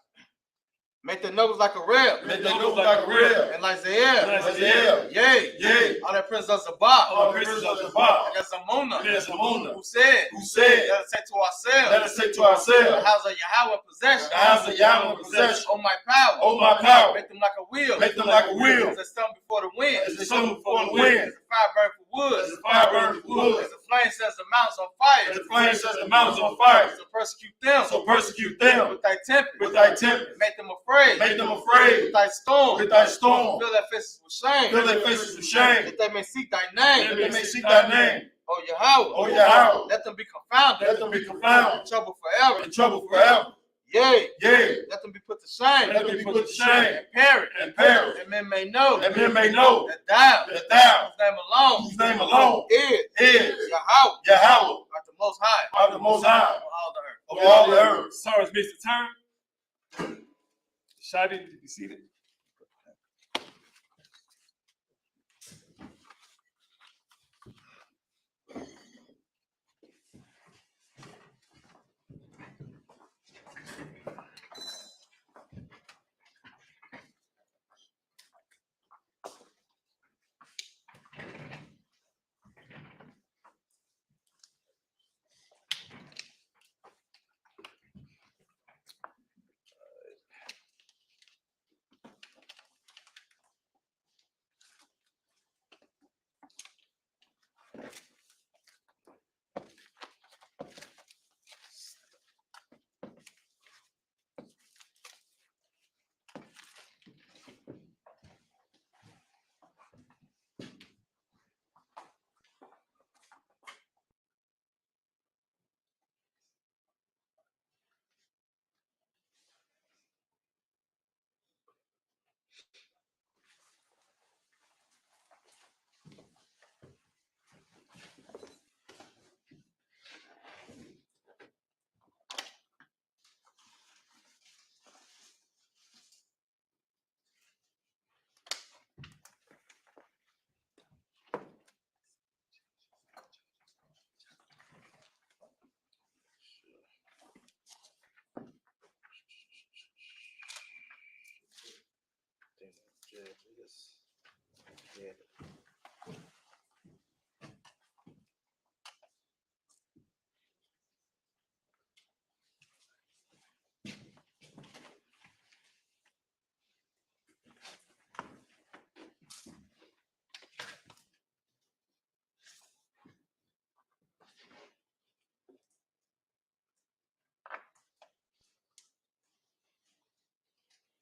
Speaker 6: Make their nose like a rib.
Speaker 3: Make their nose like a rib.
Speaker 6: And like Zaire.
Speaker 3: And like Zaire.
Speaker 6: Yea.
Speaker 3: Yea.
Speaker 6: All the princes of Sabbath.
Speaker 3: All the princes of Sabbath.
Speaker 6: And there's Zamona.
Speaker 3: And there's Zamona.
Speaker 6: Who said. Let us say to ourselves.
Speaker 3: Let us say to ourselves.
Speaker 6: The house of Yahweh possession.
Speaker 3: The house of Yahweh possession.
Speaker 6: Oh my power.
Speaker 3: Oh my power.
Speaker 6: Make them like a wheel.
Speaker 3: Make them like a wheel.
Speaker 6: As the sun before the wind.
Speaker 3: As the sun before the wind.
Speaker 6: As the fire burn for wood.
Speaker 3: As the fire burn for wood.
Speaker 6: As the flame sets the mountains on fire.
Speaker 3: As the flame sets the mountains on fire.
Speaker 6: So persecute them.
Speaker 3: So persecute them.
Speaker 6: With thy tempest.
Speaker 3: With thy tempest.
Speaker 6: Make them afraid.
Speaker 3: Make them afraid.
Speaker 6: With thy storm.
Speaker 3: With thy storm.
Speaker 6: Fill their faces with shame.
Speaker 3: Fill their faces with shame.
Speaker 6: That they may seek thy name.
Speaker 3: That they may seek thy name.
Speaker 6: Oh Yahweh.
Speaker 3: Oh Yahweh.
Speaker 6: Let them be confounded.
Speaker 3: Let them be confounded.
Speaker 6: In trouble forever.
Speaker 3: In trouble forever.
Speaker 6: Yea.
Speaker 3: Yea.
Speaker 6: Let them be put to shame.
Speaker 3: Let them be put to shame.
Speaker 6: And perish.
Speaker 3: And perish.
Speaker 6: And men may know.
Speaker 3: And men may know.
Speaker 6: That thou.
Speaker 3: Whose name alone.
Speaker 6: Is. Yahweh.
Speaker 3: Yahweh.
Speaker 6: Art the most high.
Speaker 3: Art the most high.
Speaker 6: Of all the earth.
Speaker 3: Of all the earth.
Speaker 5: Sorry, Mr. Turn. Shadi, did you see it?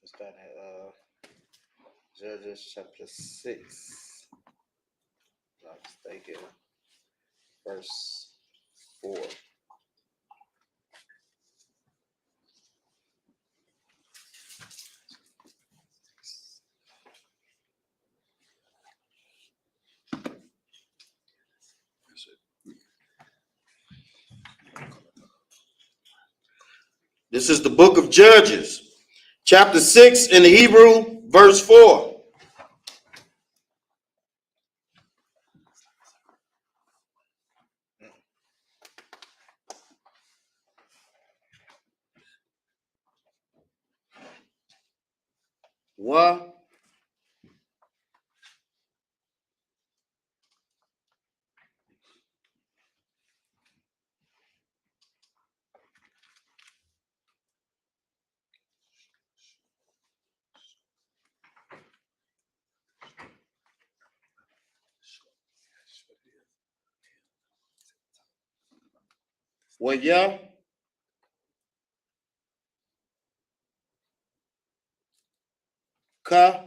Speaker 7: Start at Judges chapter 6. If I'm not mistaken. Verse 4.
Speaker 4: This is the book of Judges, chapter 6 in the Hebrew, verse 4. What? Well, yeah. Ka.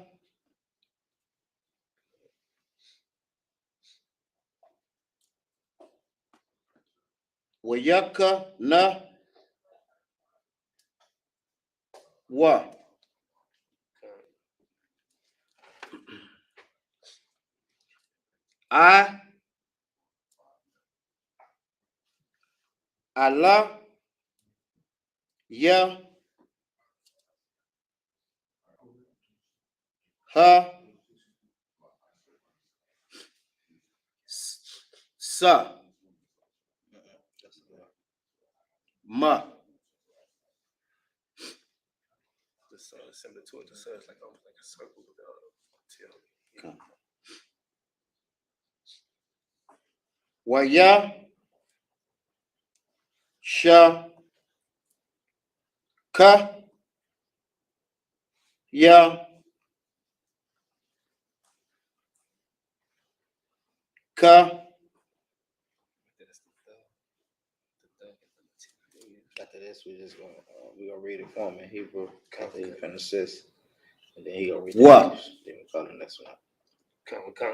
Speaker 4: Wayaka na. Wa. I. Allah. Ya. Ha. Sa. Ma.
Speaker 5: the sun, similar to it. The sun is like almost like a circle with the tail.
Speaker 4: Waya sha ka ya ka.
Speaker 7: After this, we gonna read it for him in Hebrew. After he finish this, and then he gonna read
Speaker 4: What?
Speaker 7: Then we call the next one.
Speaker 5: Come.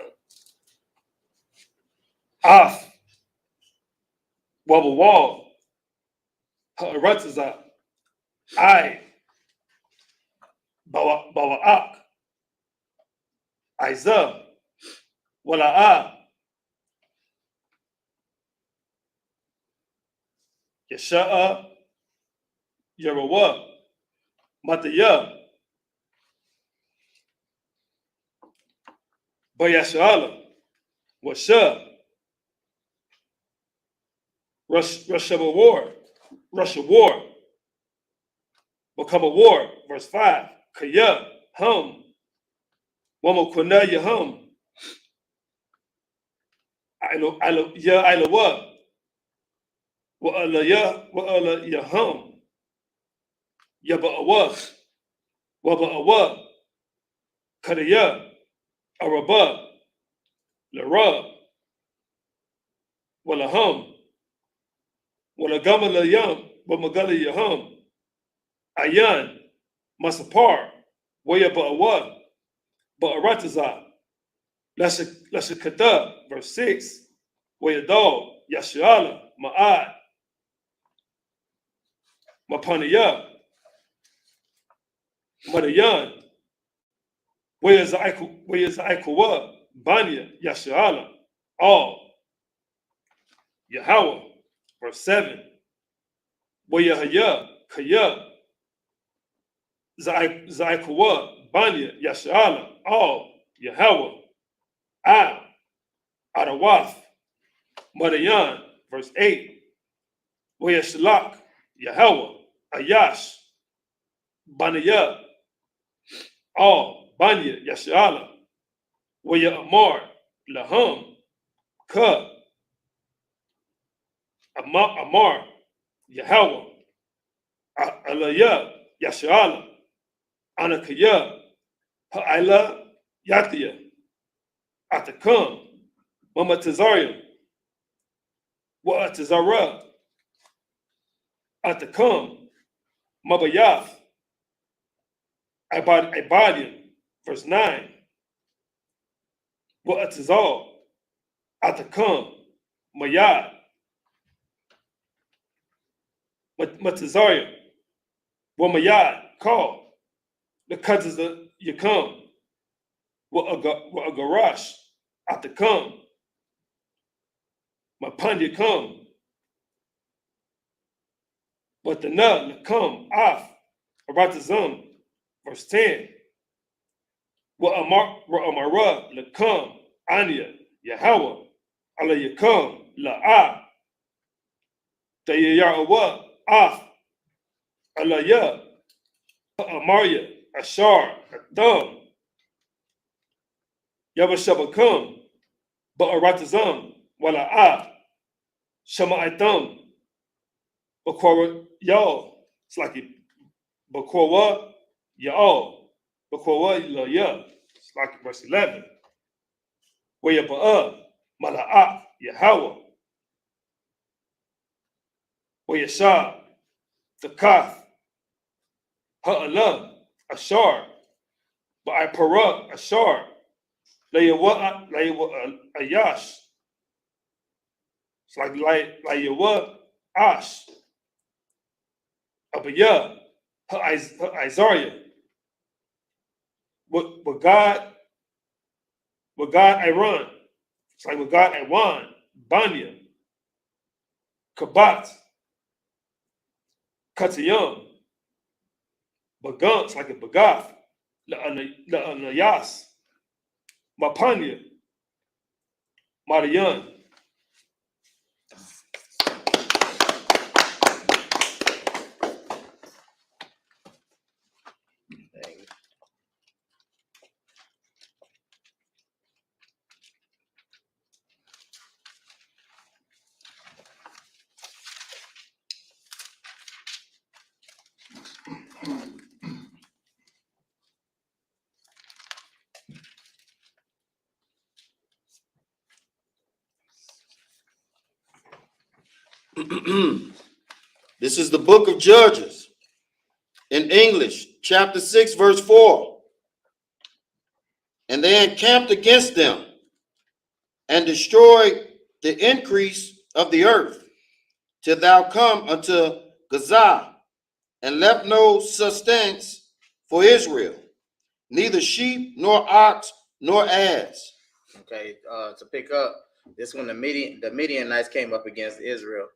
Speaker 5: Af. Wubba wall. Ha'aratazah. I. Bawa ak. Isa. Wala'a. Yasha'a. Yarawa. Mataya. Bayashala. Washa. Russia war. Become a war. Verse 5. Kaya. Hum. Wama kunaya hum. Ya ilawa. Wa'ala ya hum. Yaba'awa. Waba'awa. Kadaya. Araba. Lara. Walahum. Walagama layam. Wamagala yahum. Ayan. Masapar. Waya ba'awa. Ba'arataza. Lashakata. Verse 6. Waya dog. Yashala. Ma'ad. Mapaniya. Madayan. Waya za'ikuwa. Banya. Yashala. All. Yahweh. Verse 7. Wayahaya. Kaya. Za'ikuwa. Banya. Yashala. All. Yahweh. Adawath. Madayan. Verse 8. Wayashalak. Yahweh. Ayash. Banaya. All. Banya. Yashala. Waya Amar. Laham. Ka. Amar. Yahweh. Alaya. Yashala. Anakaya. Ha'ila. Yatia. Atakam. Mama Tazariah. Wa Atazara. Atakam. Mabayath. Ibadian. Verse 9. Wa Atazal. Atakam. Mayad. Matazariah. Wa Mayad. Call. The cousins of Yakam. Wa Agarash. Atakam. Mapanya come. But the nut come off Aratazum, verse 10. Wa Amara Lakam Anya Yahweh Ala Yakam La'a Tayyawa Af Alaya Amaria Ashar Adam Yabashabakam Ba'aratazum Wala'a Shama'atam Bakora y'all. It's like it. Bakora y'all. Bakora ya. It's like verse 11. Waya ba'a mala'a Yahweh. Waya sha Takath Ha'alam Ashar Ba'ipara Ashar Layawa Ayash. It's like Layawa Ash. Abaya, her Isaiah. With God I run. It's like with God I won. Banya. Kabat. Katayam. Bagan, it's like a Bagath. La'anayas. Mapanya. Marian.
Speaker 4: This is the book of Judges in English, chapter 6, verse 4. And they encamped against them and destroyed the increase of the earth till thou come unto Gaza, and left no sustenance for Israel, neither sheep nor ox nor ass.
Speaker 7: Okay, to pick up, this when the Midianites came up against Israel,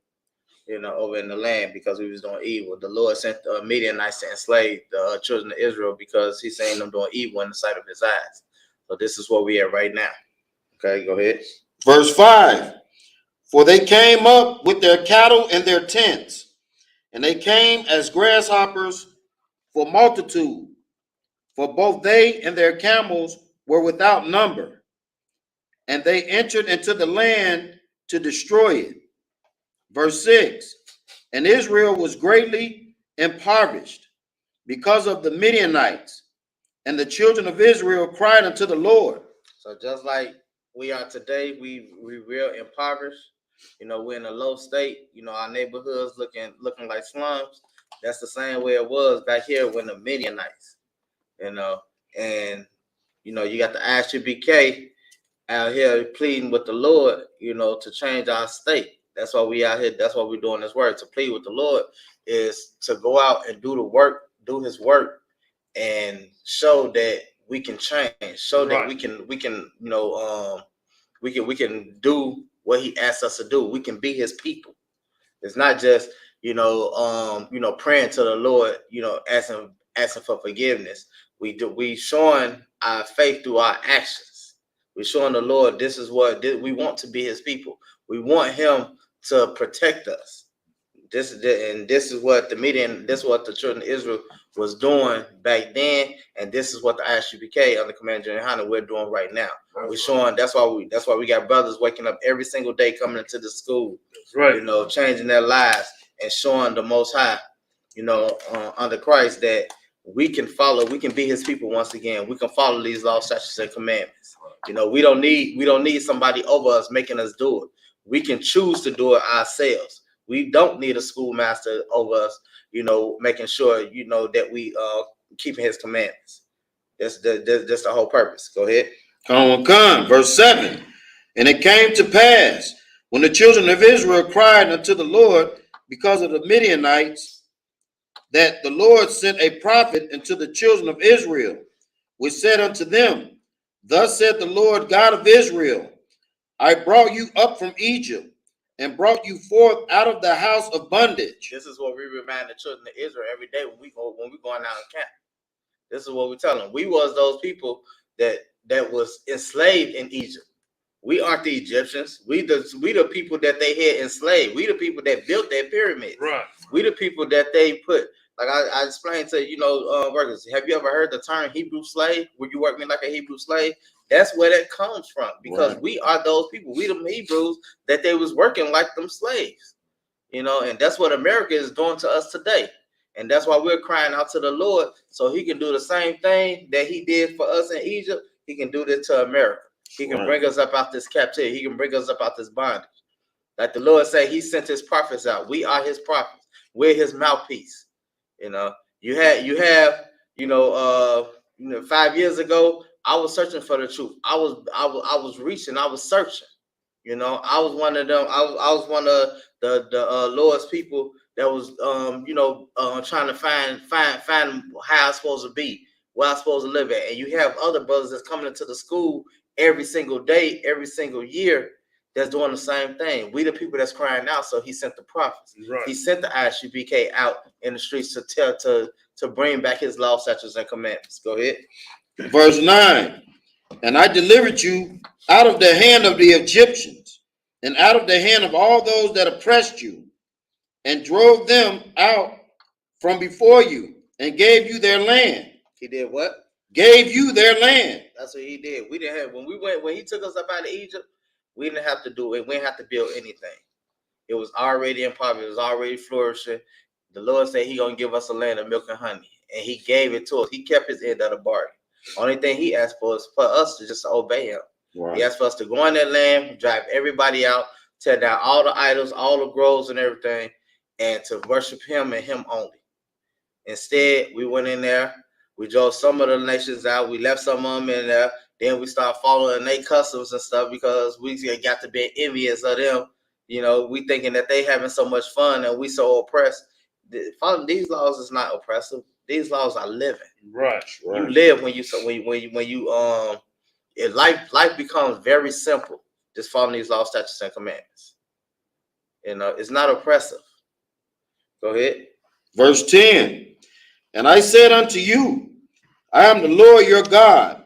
Speaker 7: over in the land because we was doing evil. The Lord sent Midianites to enslave the children of Israel because he's saying them doing evil in the sight of his eyes. So this is where we are right now. Okay, go ahead.
Speaker 4: Verse 5. For they came up with their cattle and their tents, and they came as grasshoppers for multitude, for both they and their camels were without number. And they entered into the land to destroy it. Verse 6. And Israel was greatly impoverished because of the Midianites, and the children of Israel cried unto the Lord.
Speaker 7: So just like we are today, we real impoverished. We're in a low state. Our neighborhoods looking like slums. That's the same way it was back here when the Midianites. And you got the Isupk out here pleading with the Lord, to change our state. That's why we out here. That's why we're doing this work. To plead with the Lord is to go out and do the work, do his work, and show that we can change. Show that we can we can do what he asks us to do. We can be his people. It's not just praying to the Lord, asking for forgiveness. We showing our faith through our actions. We're showing the Lord this is what we want to be his people. We want him to protect us. This is what the children of Israel was doing back then, and this is what the Isupk under Commander General Hana we're doing right now. We're showing that's why we got brothers waking up every single day coming into the school, changing their lives and showing the Most High, under Christ that we can follow, we can be his people once again. We can follow these laws, statutes, and commandments. We don't need somebody over us making us do it. We can choose to do it ourselves. We don't need a schoolmaster over us, making sure, that we keeping his commandments. That's the whole purpose. Go ahead.
Speaker 4: Verse 7. And it came to pass, when the children of Israel cried unto the Lord because of the Midianites, that the Lord sent a prophet unto the children of Israel, which said unto them, Thus said the Lord God of Israel, I brought you up from Egypt, and brought you forth out of the house of bondage.
Speaker 7: This is what we remind the children of Israel every day when we going out in camp. This is what we tell them. We was those people that was enslaved in Egypt. We aren't the Egyptians. We the people that they had enslaved. We the people that built their pyramids.
Speaker 5: Right.
Speaker 7: We the people that they put. Like I explained to workers. Have you ever heard the term Hebrew slave? Would you work me like a Hebrew slave? That's where that comes from, because we are those people. We the Hebrews that they was working like them slaves, and that's what America is doing to us today. And that's why we're crying out to the Lord so he can do the same thing that he did for us in Egypt. He can do this to America. He can bring us up out this captivity. He can bring us up out this bondage. Like the Lord said, he sent his prophets out. We are his prophets. We're his mouthpiece. You have 5 years ago, I was searching for the truth. I was reaching. I was searching. I was one of them. I was one of the Lord's people that was trying to find how I'm supposed to be, where I'm supposed to live at. And you have other brothers that's coming into the school every single day, every single year, that's doing the same thing. We the people that's crying out. So he sent the prophets.
Speaker 5: Right.
Speaker 7: He sent the Isupk out in the streets to bring back his law, statutes, and commandments. Go ahead.
Speaker 4: Verse 9. And I delivered you out of the hand of the Egyptians, and out of the hand of all those that oppressed you, and drove them out from before you, and gave you their land.
Speaker 7: He did what?
Speaker 4: Gave you their land.
Speaker 7: That's what he did. We didn't have when he took us up out of Egypt, we didn't have to do it. We didn't have to build anything. It was already impoverished. It was already flourishing. The Lord said he gonna give us a land of milk and honey, and he gave it to us. He kept his end of the bargain. Only thing he asked for is for us to just obey him. Right. He asked for us to go in that land, drive everybody out, tear down all the idols, all the groves and everything, and to worship him and him only. Instead, we went in there, we drove some of the nations out, we left some of them in there, then we started following their customs and stuff because we got to be envious of them. You know, we thinking that they having so much fun and we so oppressed. Following these laws is not oppressive. These laws are living.
Speaker 5: Right.
Speaker 7: You live when you life becomes very simple just following these laws, statutes, and commandments. You know, it's not oppressive. Go ahead.
Speaker 4: Verse 10. And I said unto you, I am the Lord your God.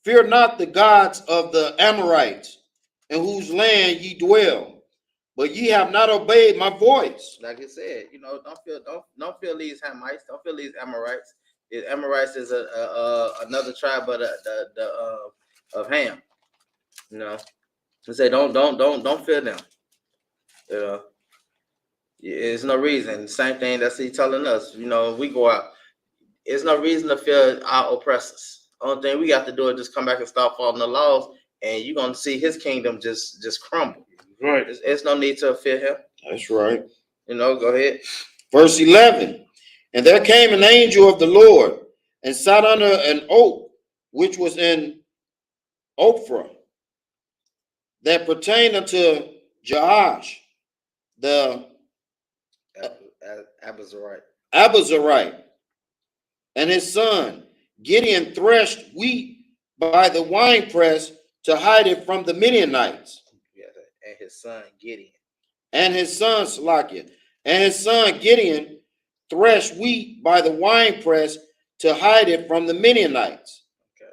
Speaker 4: Fear not the gods of the Amorites, in whose land ye dwell, but ye have not obeyed my voice.
Speaker 7: Like I said, you know, don't feel these Hamites, don't feel these Amorites. The Amorites is another tribe of of Ham. You know, I say don't fear them. You know, there's no reason. Same thing that's he telling us. You know, we go out. There's no reason to fear our oppressors. Only thing we got to do is just come back and start following the laws, and you're gonna see his kingdom just crumble.
Speaker 5: Right.
Speaker 7: There's no need to fear him.
Speaker 4: That's right.
Speaker 7: You know, go ahead.
Speaker 4: Verse 11. And there came an angel of the Lord and sat under an oak, which was in Ophrah, that pertained unto Jehoash, the Abazarite, and his son Gideon threshed wheat by the winepress to hide it from the Midianites.
Speaker 7: Yeah, and his son Gideon.
Speaker 4: And his son Salakia, and his son Gideon threshed wheat by the winepress to hide it from the Midianites.
Speaker 7: Okay.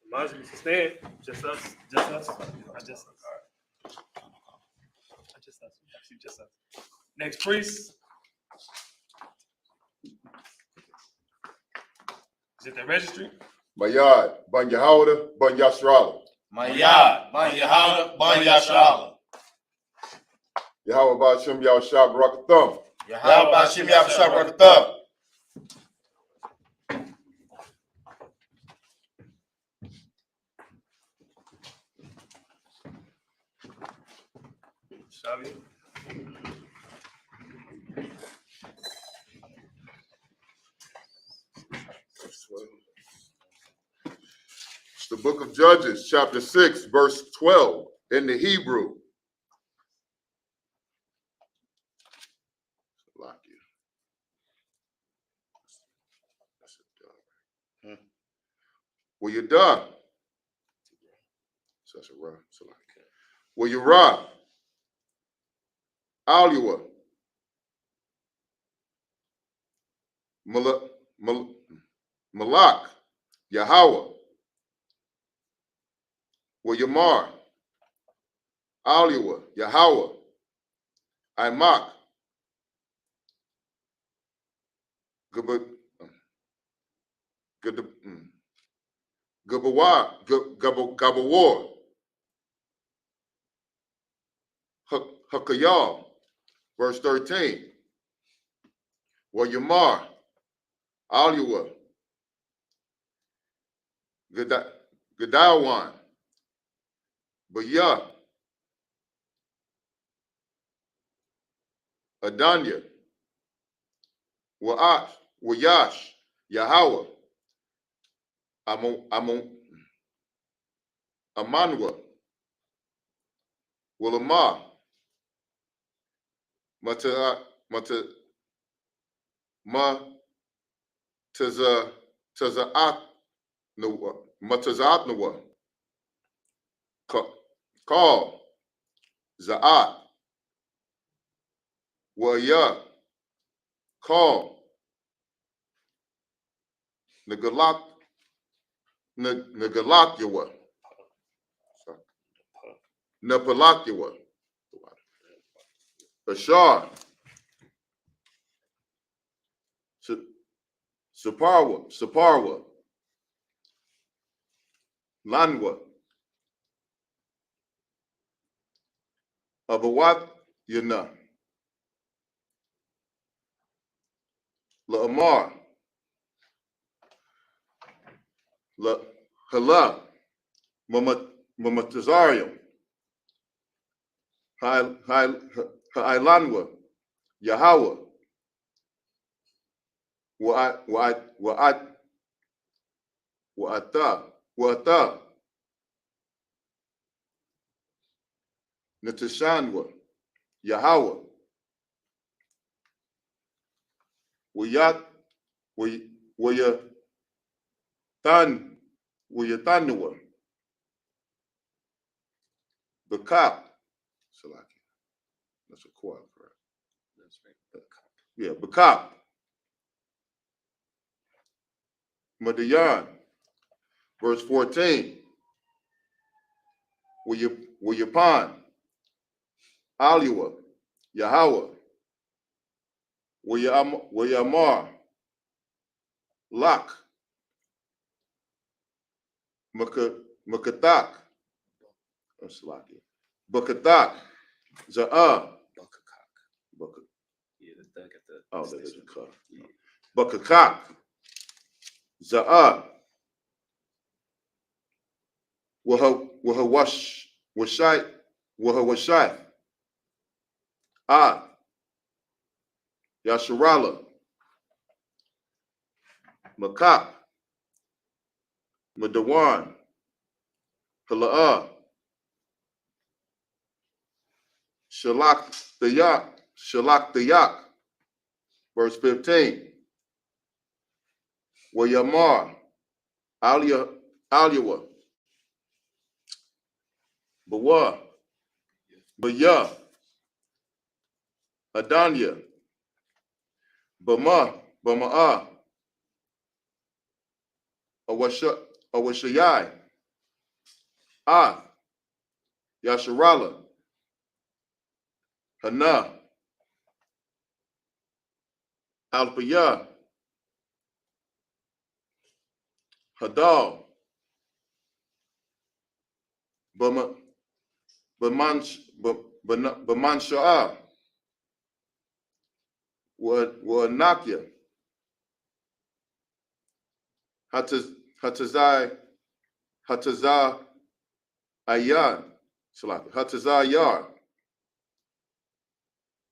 Speaker 5: Reminds me to stand. Just us. Just us. Not just us. All right. Not just us. Actually, just us. Next priest. Is it the registry?
Speaker 2: Mayad, Ban Yehoda, Ban Yashrala.
Speaker 3: Mayad, Ban Yehoda, Ban Yashrala.
Speaker 2: Yahweh Ba'Shem Yahushua Barakatham.
Speaker 3: Yahweh Ba'Shem Yahushua Barakatham.
Speaker 5: Shavi.
Speaker 2: It's the book of Judges, chapter 6, verse 12, in the Hebrew. Will you die? Will you rob? Aliwa. Malak. Yahweh. Will you mar? Aliwa. Yahweh. Imak. Gabawar. Hakayal. Verse 13. Well, Yamar. Aliwa. Gadawan. Bayah. Adanya. Wa'ash. Wayash. Yahweh. Amanwa. Willamah. Matazatnawa. Call. Za'at. Waya. Call. Nagalakyawa. Napalakyawa. Ashar. Saparwa. Lanwa. Abawat Yana. La'amar. La Hala. Mamatazarium. Hailanwa, Yahweh, Wa'ata, Natashanwa, Yahweh, Wayatanua, Bakap, Salaki. That's a quarter, correct? That's right. Yeah, Bakap, Madayan, verse 14. Wayapan, Aliwa, Yahweh, Wayamar, Lak, Makatak, Salaki, Bakatak, Za'ah,
Speaker 5: Yeah, the thug at the.
Speaker 2: oh, that is a cut. Bakakak, Za'ah, Wahawashai, Yasharala, Makak, Madawan, Hala'ah, Shalak Dayak, verse 15. Wayamar, Aliwa, Bawa, Baya, Adanya, Bama'ah, Awashayai, Yasharala, Hana, Alpaya, Hadal, Baman Wanakia, Hatazah Ayan, Hatazah Yar,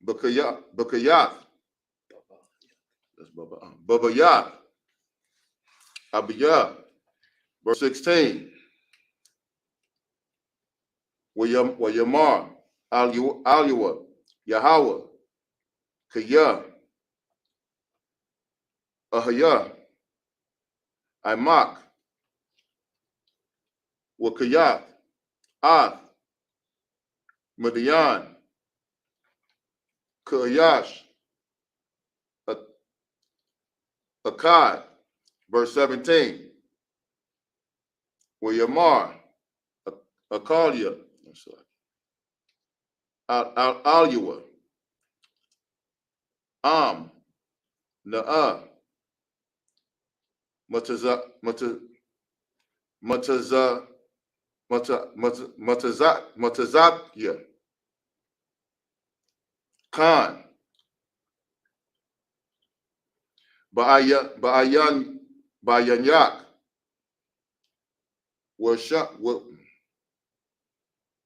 Speaker 2: Bakayath, that's Babayat, Abiyah, verse 16. Wayamar, Aliwa, Yahweh, Kaya, Ahaya, Imak, Wakayat, Madian, Kayash, Akkad, verse 17. Wayamar, Akalia, Aliwa, Na'ah, Matazakya, Khan, Bayanyak,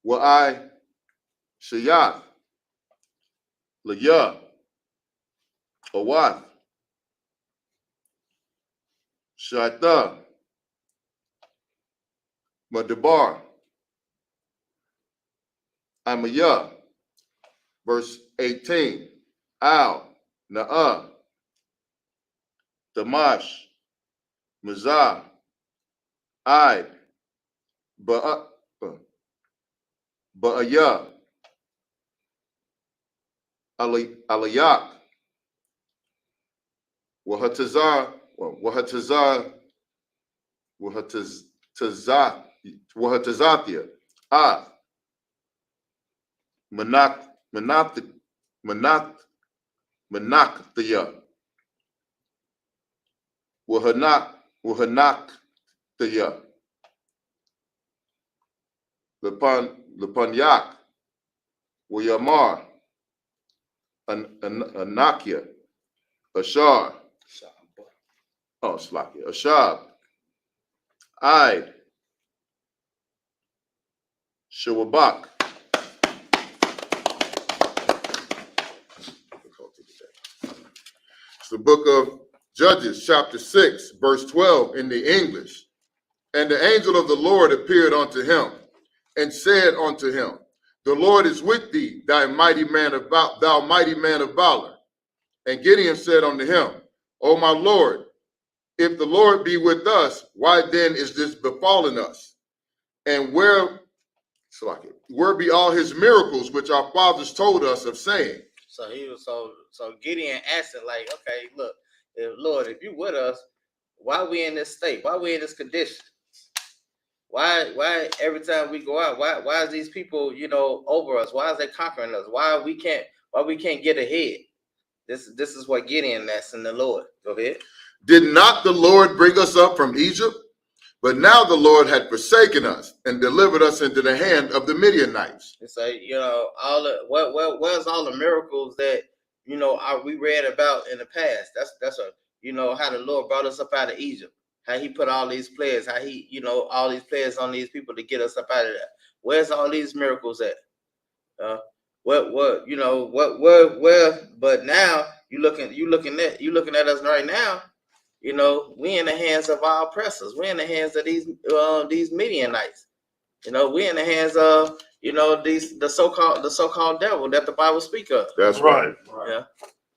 Speaker 2: Wa'ai, Shayath, Laya, Awath, Shaita, Madabar, Amaya, verse 18. Na'ah, Damash, Mazah, Id, Ba'aya, Alayak, Wahatazathia, Manakthia, Wahanakthia, Lepanyak, Wayamar, Anakia, Ashar, Slakia, Ashab, Id, Shawabak, book of Judges, chapter 6, verse 12 in the English. And the angel of the Lord appeared unto him and said unto him, the Lord is with thee, thou mighty man of valor. And Gideon said unto him, O my Lord, if the Lord be with us, why then is this befallen us? And where be all his miracles which our fathers told us of, saying?
Speaker 7: So he was so Gideon asking, like, okay, look, Lord, if you with us, why we in this state? Why we in this condition? Why every time we go out, why is these people, over us? Why is they conquering us? Why we can't get ahead? This is what Gideon asking the Lord. Go ahead.
Speaker 2: Did not the Lord bring us up from Egypt? But now the Lord had forsaken us and delivered us into the hand of the Midianites.
Speaker 7: It's like, where's all the miracles that we read about in the past? That's how the Lord brought us up out of Egypt. How he put all these players, how he, all these players on these people to get us up out of that. Where's all these miracles at? But now you looking at us right now. We in the hands of our oppressors. We're in the hands of these Midianites. We're in the hands of the so-called devil that the Bible speak of.
Speaker 2: That's right.
Speaker 7: Yeah.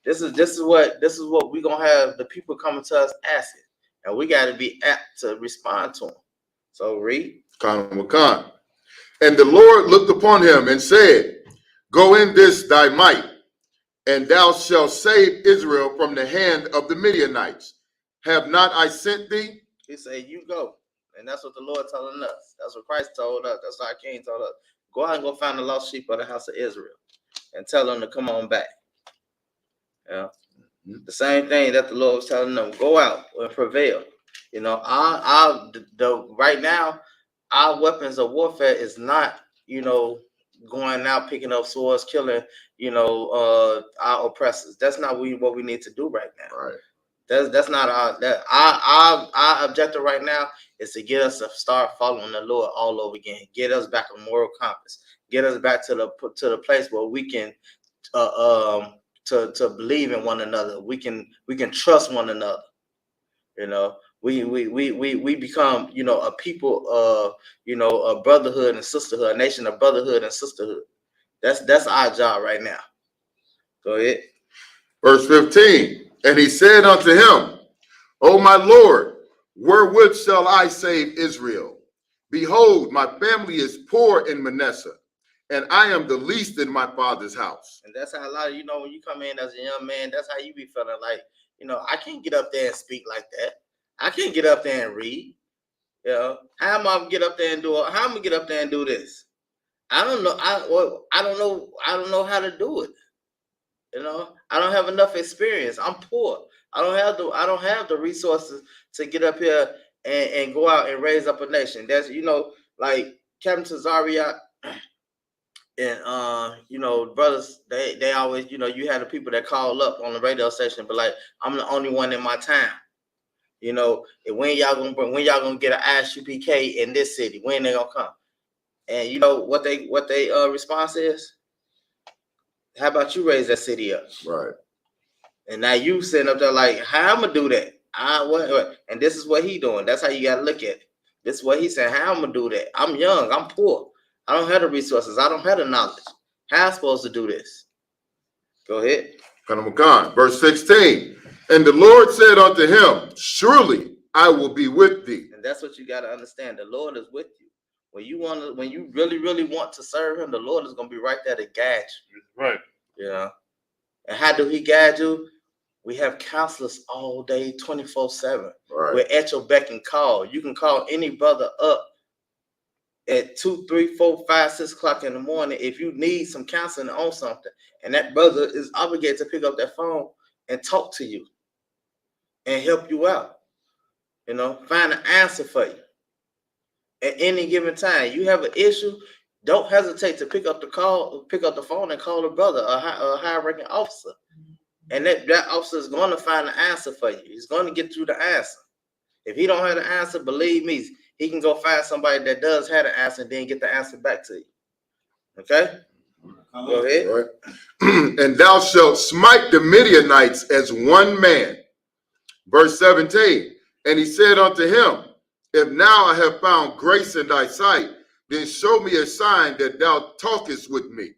Speaker 7: This is what we're gonna have the people coming to us asking. And we got to be apt to respond to them. So read.
Speaker 2: And the Lord looked upon him and said, go in this thy might, and thou shalt save Israel from the hand of the Midianites. Have not I sent thee?
Speaker 7: He said, you go. And that's what the Lord telling us. That's what Christ told us. That's what our King told us. Go out and go find the lost sheep of the house of Israel and tell them to come on back. Yeah. The same thing that the Lord was telling them, go out and prevail. Right now, our weapons of warfare is not, going out, picking up swords, killing, our oppressors. That's not what we need to do right now.
Speaker 2: Right.
Speaker 7: That's not our objective right now is to get us to start following the Lord all over again. Get us back a moral compass. Get us back to the place where we can to believe in one another. We can trust one another. We become, a people of, a brotherhood and sisterhood, a nation of brotherhood and sisterhood. That's our job right now. Go ahead.
Speaker 2: Verse 15. And he said unto him, O my Lord, wherewith shall I save Israel? Behold, my family is poor in Manasseh, and I am the least in my father's house.
Speaker 7: And that's how a lot of, when you come in as a young man, that's how you be feeling like, I can't get up there and speak like that. I can't get up there and read. How am I gonna get up there and do it? How am I gonna get up there and do this? I don't know. I don't know how to do it. I don't have enough experience. I'm poor. I don't have the resources to get up here and go out and raise up a nation. That's like Captain Tazariak and brothers, they always, you had the people that call up on the radio station, but like, I'm the only one in my town. When y'all gonna get an Isupk in this city? When they gonna come? And what they response is? How about you raise that city up?
Speaker 2: Right.
Speaker 7: And now you sitting up there like, how I'm gonna do that? What? And this is what he doing. That's how you gotta look at it. This is what he said. How I'm gonna do that? I'm young. I'm poor. I don't have the resources. I don't have the knowledge. How am I supposed to do this? Go ahead.
Speaker 2: Verse 16. And the Lord said unto him, surely I will be with thee.
Speaker 7: And that's what you got to understand. The Lord is with you. When you really, really want to serve him, the Lord is going to be right there to guide you.
Speaker 3: Right.
Speaker 7: And how do he guide you? We have counselors all day, 24/7.
Speaker 2: Right.
Speaker 7: We're at your beck and call. You can call any brother up at 2, 3, 4, 5, 6 o'clock in the morning if you need some counseling on something. And that brother is obligated to pick up that phone and talk to you and help you out. Find an answer for you. At any given time, you have an issue, don't hesitate to pick up the phone and call a brother, a high-ranking officer. And that officer is going to find an answer for you. He's going to get you the answer. If he don't have the answer, believe me, he can go find somebody that does have the answer and then get the answer back to you. Okay? Go ahead.
Speaker 2: Right? And thou shalt smite the Midianites as one man. Verse 17. And he said unto him, if now I have found grace in thy sight, then show me a sign that thou talkest with me.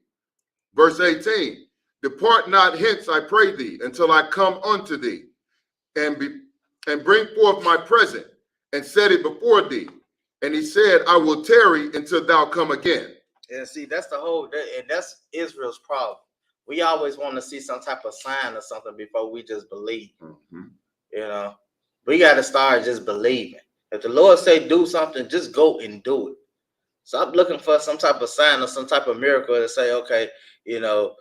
Speaker 2: Verse 18. Depart not hence, I pray thee, until I come unto thee, and bring forth my present, and set it before thee. And he said, I will tarry until thou come again.
Speaker 7: And see, that's the whole, and that's Israel's problem. We always want to see some type of sign or something before we just believe.
Speaker 2: Mm-hmm.
Speaker 7: You know, we got to start just believing. If the Lord say do something, just go and do it. Stop looking for some type of sign or some type of miracle to say, okay, you know,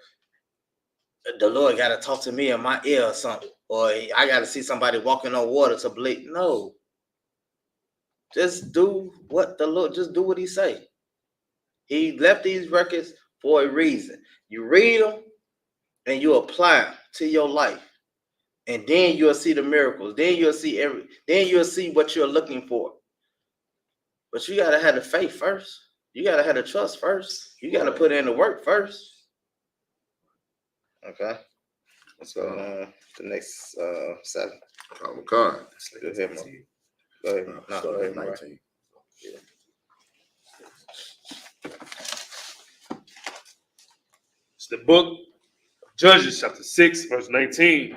Speaker 7: the Lord got to talk to me in my ear or something, or I got to see somebody walking on water to believe. No, just do what the Lord, just do what he say. He left these records for a reason. You read them and you apply them to your life, and then you'll see the miracles. Then you'll see what you're looking for. But you gotta have the faith first. You gotta have the trust first. You gotta put in the work first. Okay. Let's go on the next 7.
Speaker 2: Go ahead,
Speaker 7: Go ahead, Mo. Go ahead. No,
Speaker 2: Start
Speaker 7: go
Speaker 2: at
Speaker 7: ahead, Mo.
Speaker 2: 19.
Speaker 5: It's the book of Judges, chapter 6, verse 19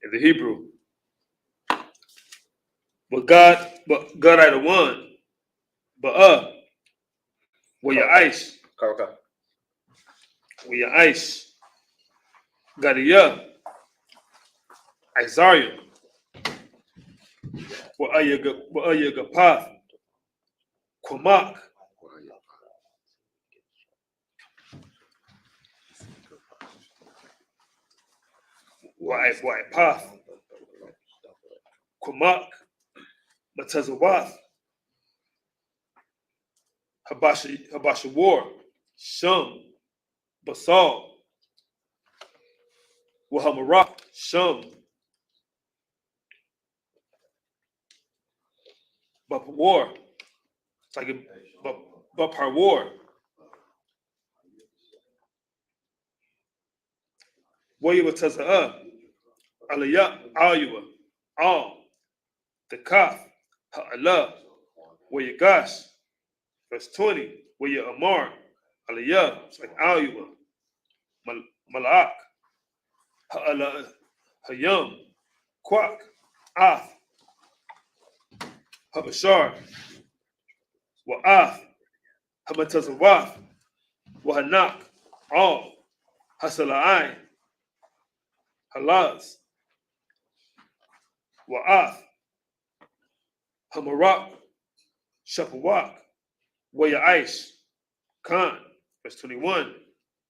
Speaker 5: in the Hebrew. But God I the one, but where your ice,
Speaker 7: Karaka.
Speaker 5: where your ice, got a Isaiah, where your path, Kwamak, where I path, Kwamak, Matazawath, Habasha War, Shum, Basal, Wahamarak, Shum, Bapawar, it's like a Bapar War, Waya Taza, Aliyah, Ayuwa, Al, the Kaf, Ha'allah, Waya Gash, verse 20, Waya Amar, Aliyah, it's like Ayuwa, Malak, Ha'allah, Hayam, Quack, Af, Habashar, Wa'af, Hamatazawaf, Wahanak, Al, Hasala'ai, Halaz, Wa'af, Hamarak, Shapawak, Waya Aish, Khan, verse 21,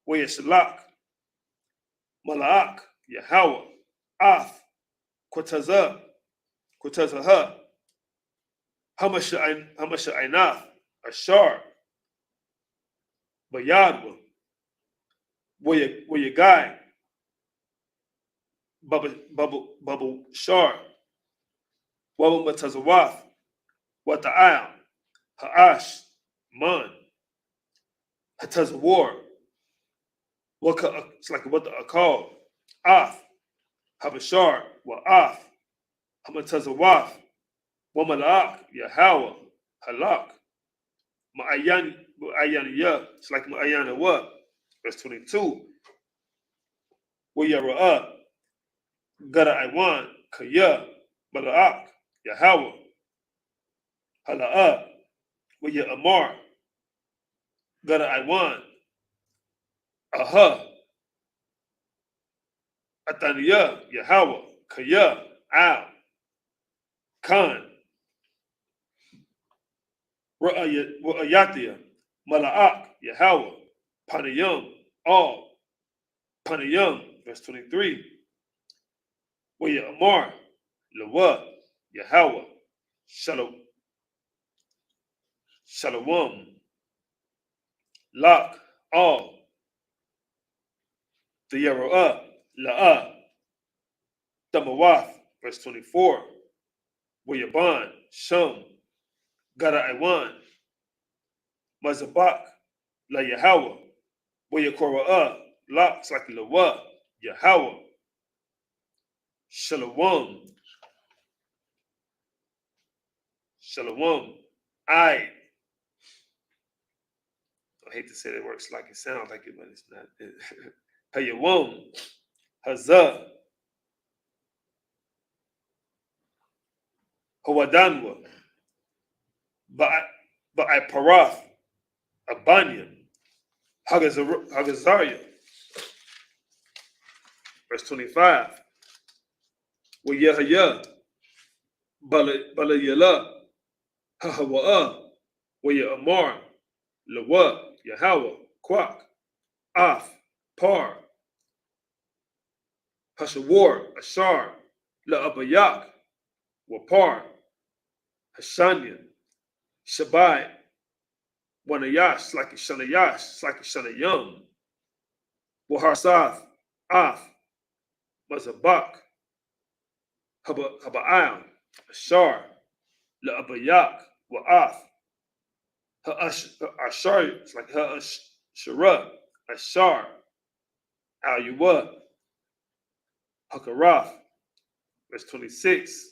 Speaker 5: Waya Shalak, Malak, Yahweh, Af, Quataza, Quatazaha, Hamasha'inath, Ashar, Bayadwa, Waya Guy, Bubble Shar, Wabba Matazawath, Wata'al, Ha'ash, Man, Hatazawar, it's like what the call, Af, Habashar, Wa'af, Hamatazawaf, Wamalak, Yahweh, Halak, Ma'ayan, it's like Ma'ayan what? Verse 22. Wayara'ah, Gada Iwan, Kaya, Malak, Yahweh, Hala'ah, Waya Amar, Gada Iwan, Aha, Ataniya, Yahweh, Kaya, Al, Khan, Ra'ayatia, Mala'ak, Yahweh, Panayam, All, Panayam, verse 23. Waya Amar, Lawa, Yahweh, Shalom, Lak, All, the Yeroah, La'ah, Damawath, verse 24. Wayaban, Shum, Gada Iwan, Mazabak, La Yahweh, Wayakora, La, Slaki Lawa, Yahweh, Shalom, Shalom, I hate to say that works like it sounds like it, but it's not. Hayawam, Hazah, Hawadanwa, Ba'ai Parath, Abanya, Hagazaria. Verse 25. Wayahaya, Balayala, Hahawa'a, Waya Amar, Lawa, Yahawa, Kwak, Af, Par, Hashawar, Ashar, La Abayak, Wapar, Hashanya, Shabai, Wanayash, like Shalayash, like Shalayam, Waharsath, Af, Mazabak, Haba'am, Ashar, La Abayak, Wa'af, Ashar, it's like Shara, Ashar, Al Yuwa, Hakarath, verse 26.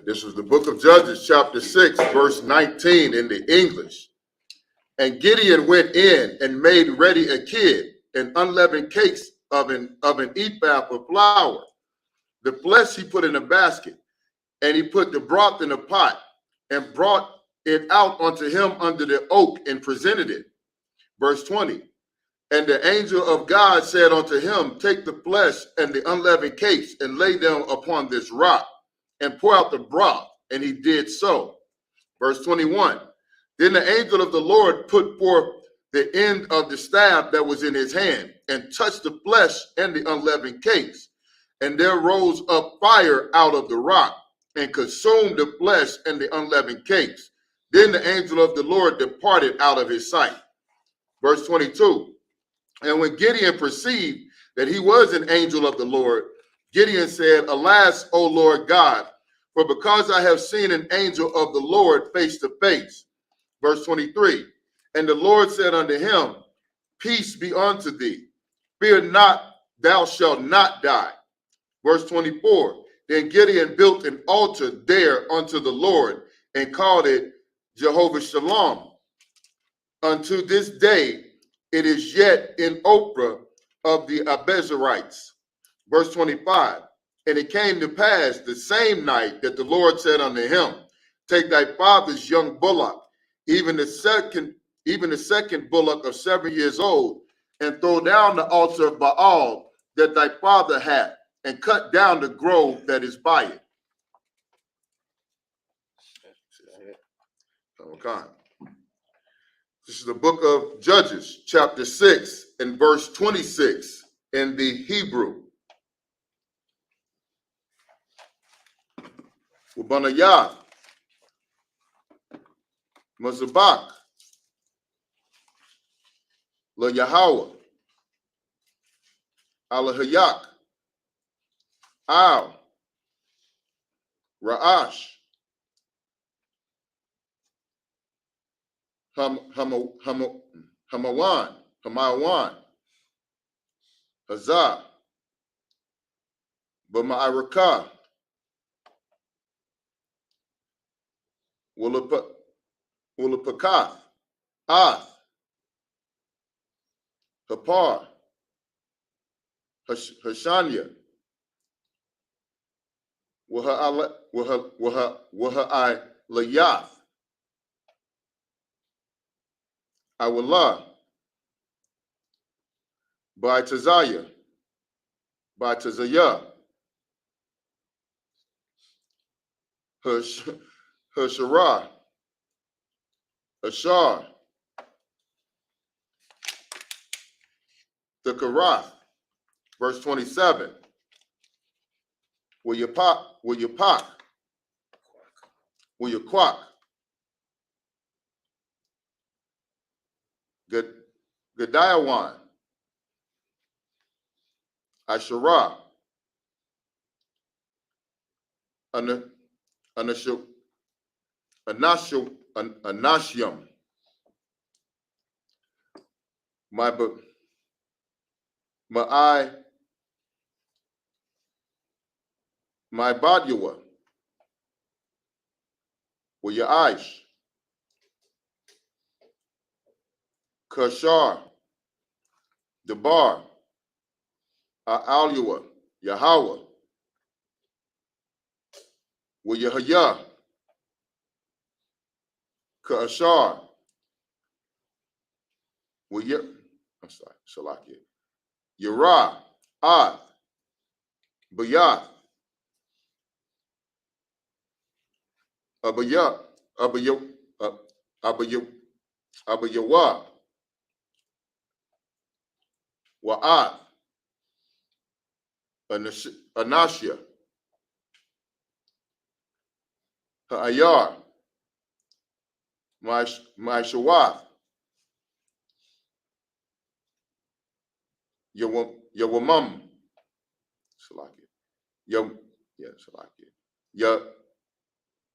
Speaker 2: This is the book of Judges, chapter 6, verse 19 in the English. And Gideon went in and made ready a kid and unleavened cakes of an ephah of flour. The flesh he put in a basket, and he put the broth in a pot and brought it out unto him under the oak and presented it. Verse 20. And the angel of God said unto him, take the flesh and the unleavened cakes and lay them upon this rock and pour out the broth. And he did so. Verse 21. Then the angel of the Lord put forth the end of the staff that was in his hand and touched the flesh and the unleavened cakes. And there rose up fire out of the rock and consumed the flesh and the unleavened cakes. Then the angel of the Lord departed out of his sight. Verse 22. And when Gideon perceived that he was an angel of the Lord, Gideon said, alas, O Lord God, for because I have seen an angel of the Lord face to face. Verse 23. And the Lord said unto him, peace be unto thee. Fear not, thou shalt not die. Verse 24. Then Gideon built an altar there unto the Lord and called it Jehovah Shalom. Unto this day it is yet in Ophrah of the Abezerites. Verse 25. And it came to pass the same night that the Lord said unto him, take thy father's young bullock, even the second bullock of 7 years old, and throw down the altar of Baal that thy father hath, and cut down the grove that is by it. Okay. This is the book of Judges, chapter 6, and verse 26 in the Hebrew. Ubanayah, Mazabak, La Yahweh, Alahayak, Al, Ra'ash, Hamawan, Hazah, Bama'arakah, Wulapakath, Ath, Hapar, Hashanya, Wahai Layath, Awallah, by Tazayah, Hasharah, Ashar, the Karath, verse 27. Will you quack? Gadiawan, Asherah, Anashium. My Badua. With your eyes. Kashar. Debar. Alua. Yahweh. With your Hayah. Kashar. With your, I'm sorry, Salakia. Yara. Ad. Bayath. Abayah. Abayah. Abayah. Abayawa. Wa'ad. Anashia. Ha'ayar. My Shawath. Yawamam. Salakia. Salakia.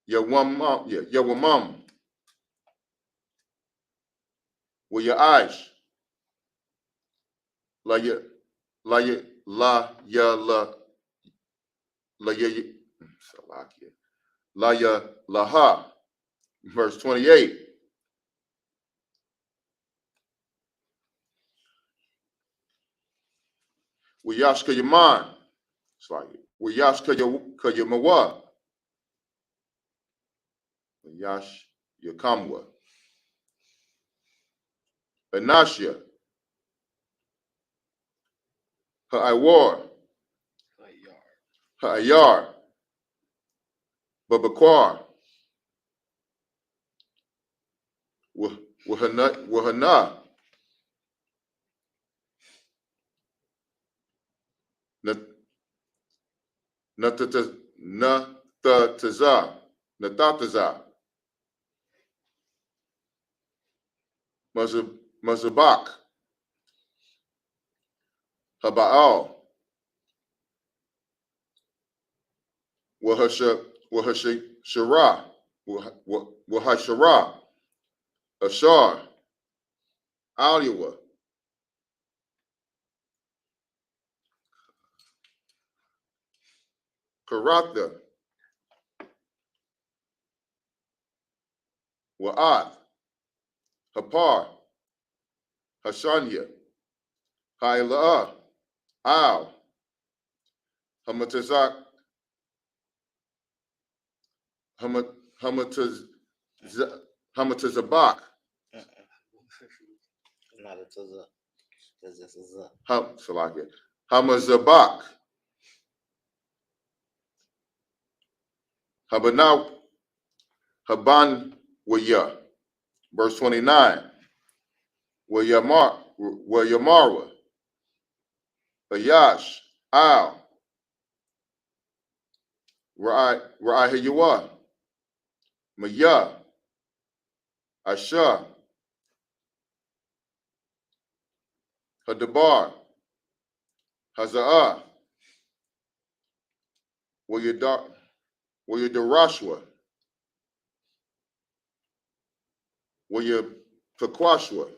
Speaker 2: Yawamam. With your eyes. La ya la ya la ya la ya Salakia. La ya laha. Verse 28. With Yashka Yaman. Salakia. With Yashka Yamawa. Yash Yakamwa. Anashia. Ha'ayar. Ha'ayar. Babaquar. Wahana. Natataza. Mazabak. Haba'al. Wahashara. Wahashara. Ashar. Aliwa. Karatha. Wa'at. Hapar. Hashanya. Haila'a. Al. Hamatazak. Hamatazabak.
Speaker 7: Not a tazah. That's just a zah.
Speaker 2: Salakia. Hamazabak. Habanaw. Haban Waya. Verse 29. Wayamarwa. Ayash. Al. Ra'ihayawa. Maya. Asha. Hadabar. Haza'ah. Wayadarashwa. Wayapakwashwa.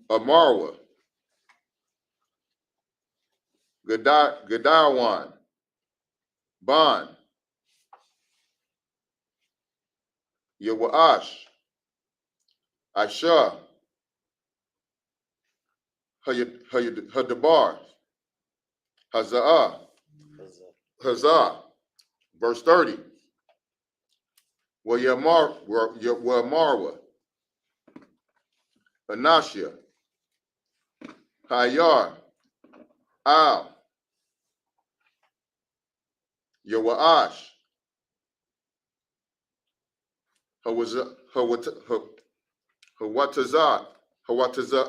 Speaker 2: Amarwa. Gadawan. Ban. Yawaash. Asha. Hadabar. Haza'ah. Hazah. Verse 30. Marwa. Anashia. Hayar. Al. Yawaash. Hawatazah. Hawatazah.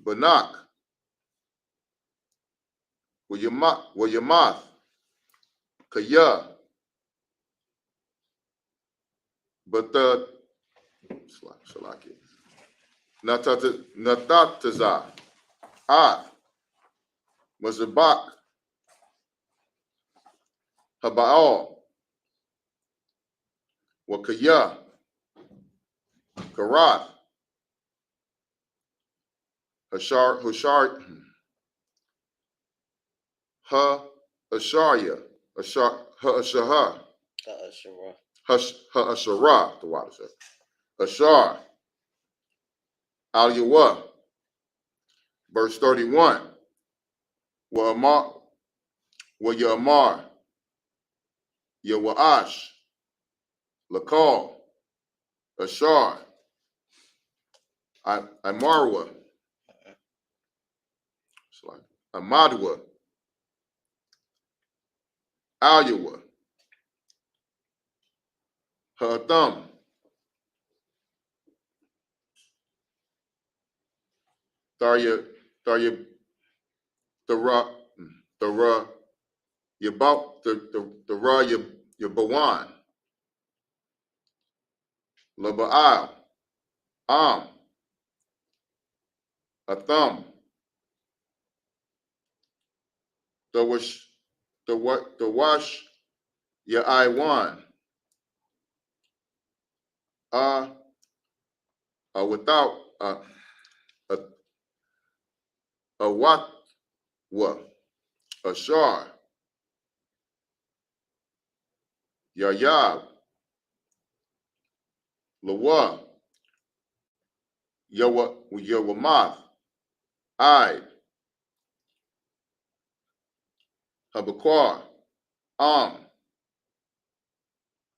Speaker 2: Banak. Wayamath. Kaya. But the Salaki. Natatazah, Ad, Mazabak, Habaal, Wakaya, Karat, Hushar, Ha, Asharya, Ha Ashahar, Ha Asharah, the water says. Ashar, Al Yawa, verse 31. Wa Yamar, Yawaash, Lakal, Ashar, Amarwa, Amadwa, Alyawa, Ha'atham, Tharya, Thara, Yabawan, Laba'al, Atham, Dawash, Yaiwan, without Awatwa, Ashar, Yayab, Lawa, Yawamath, Ide, Habaquar,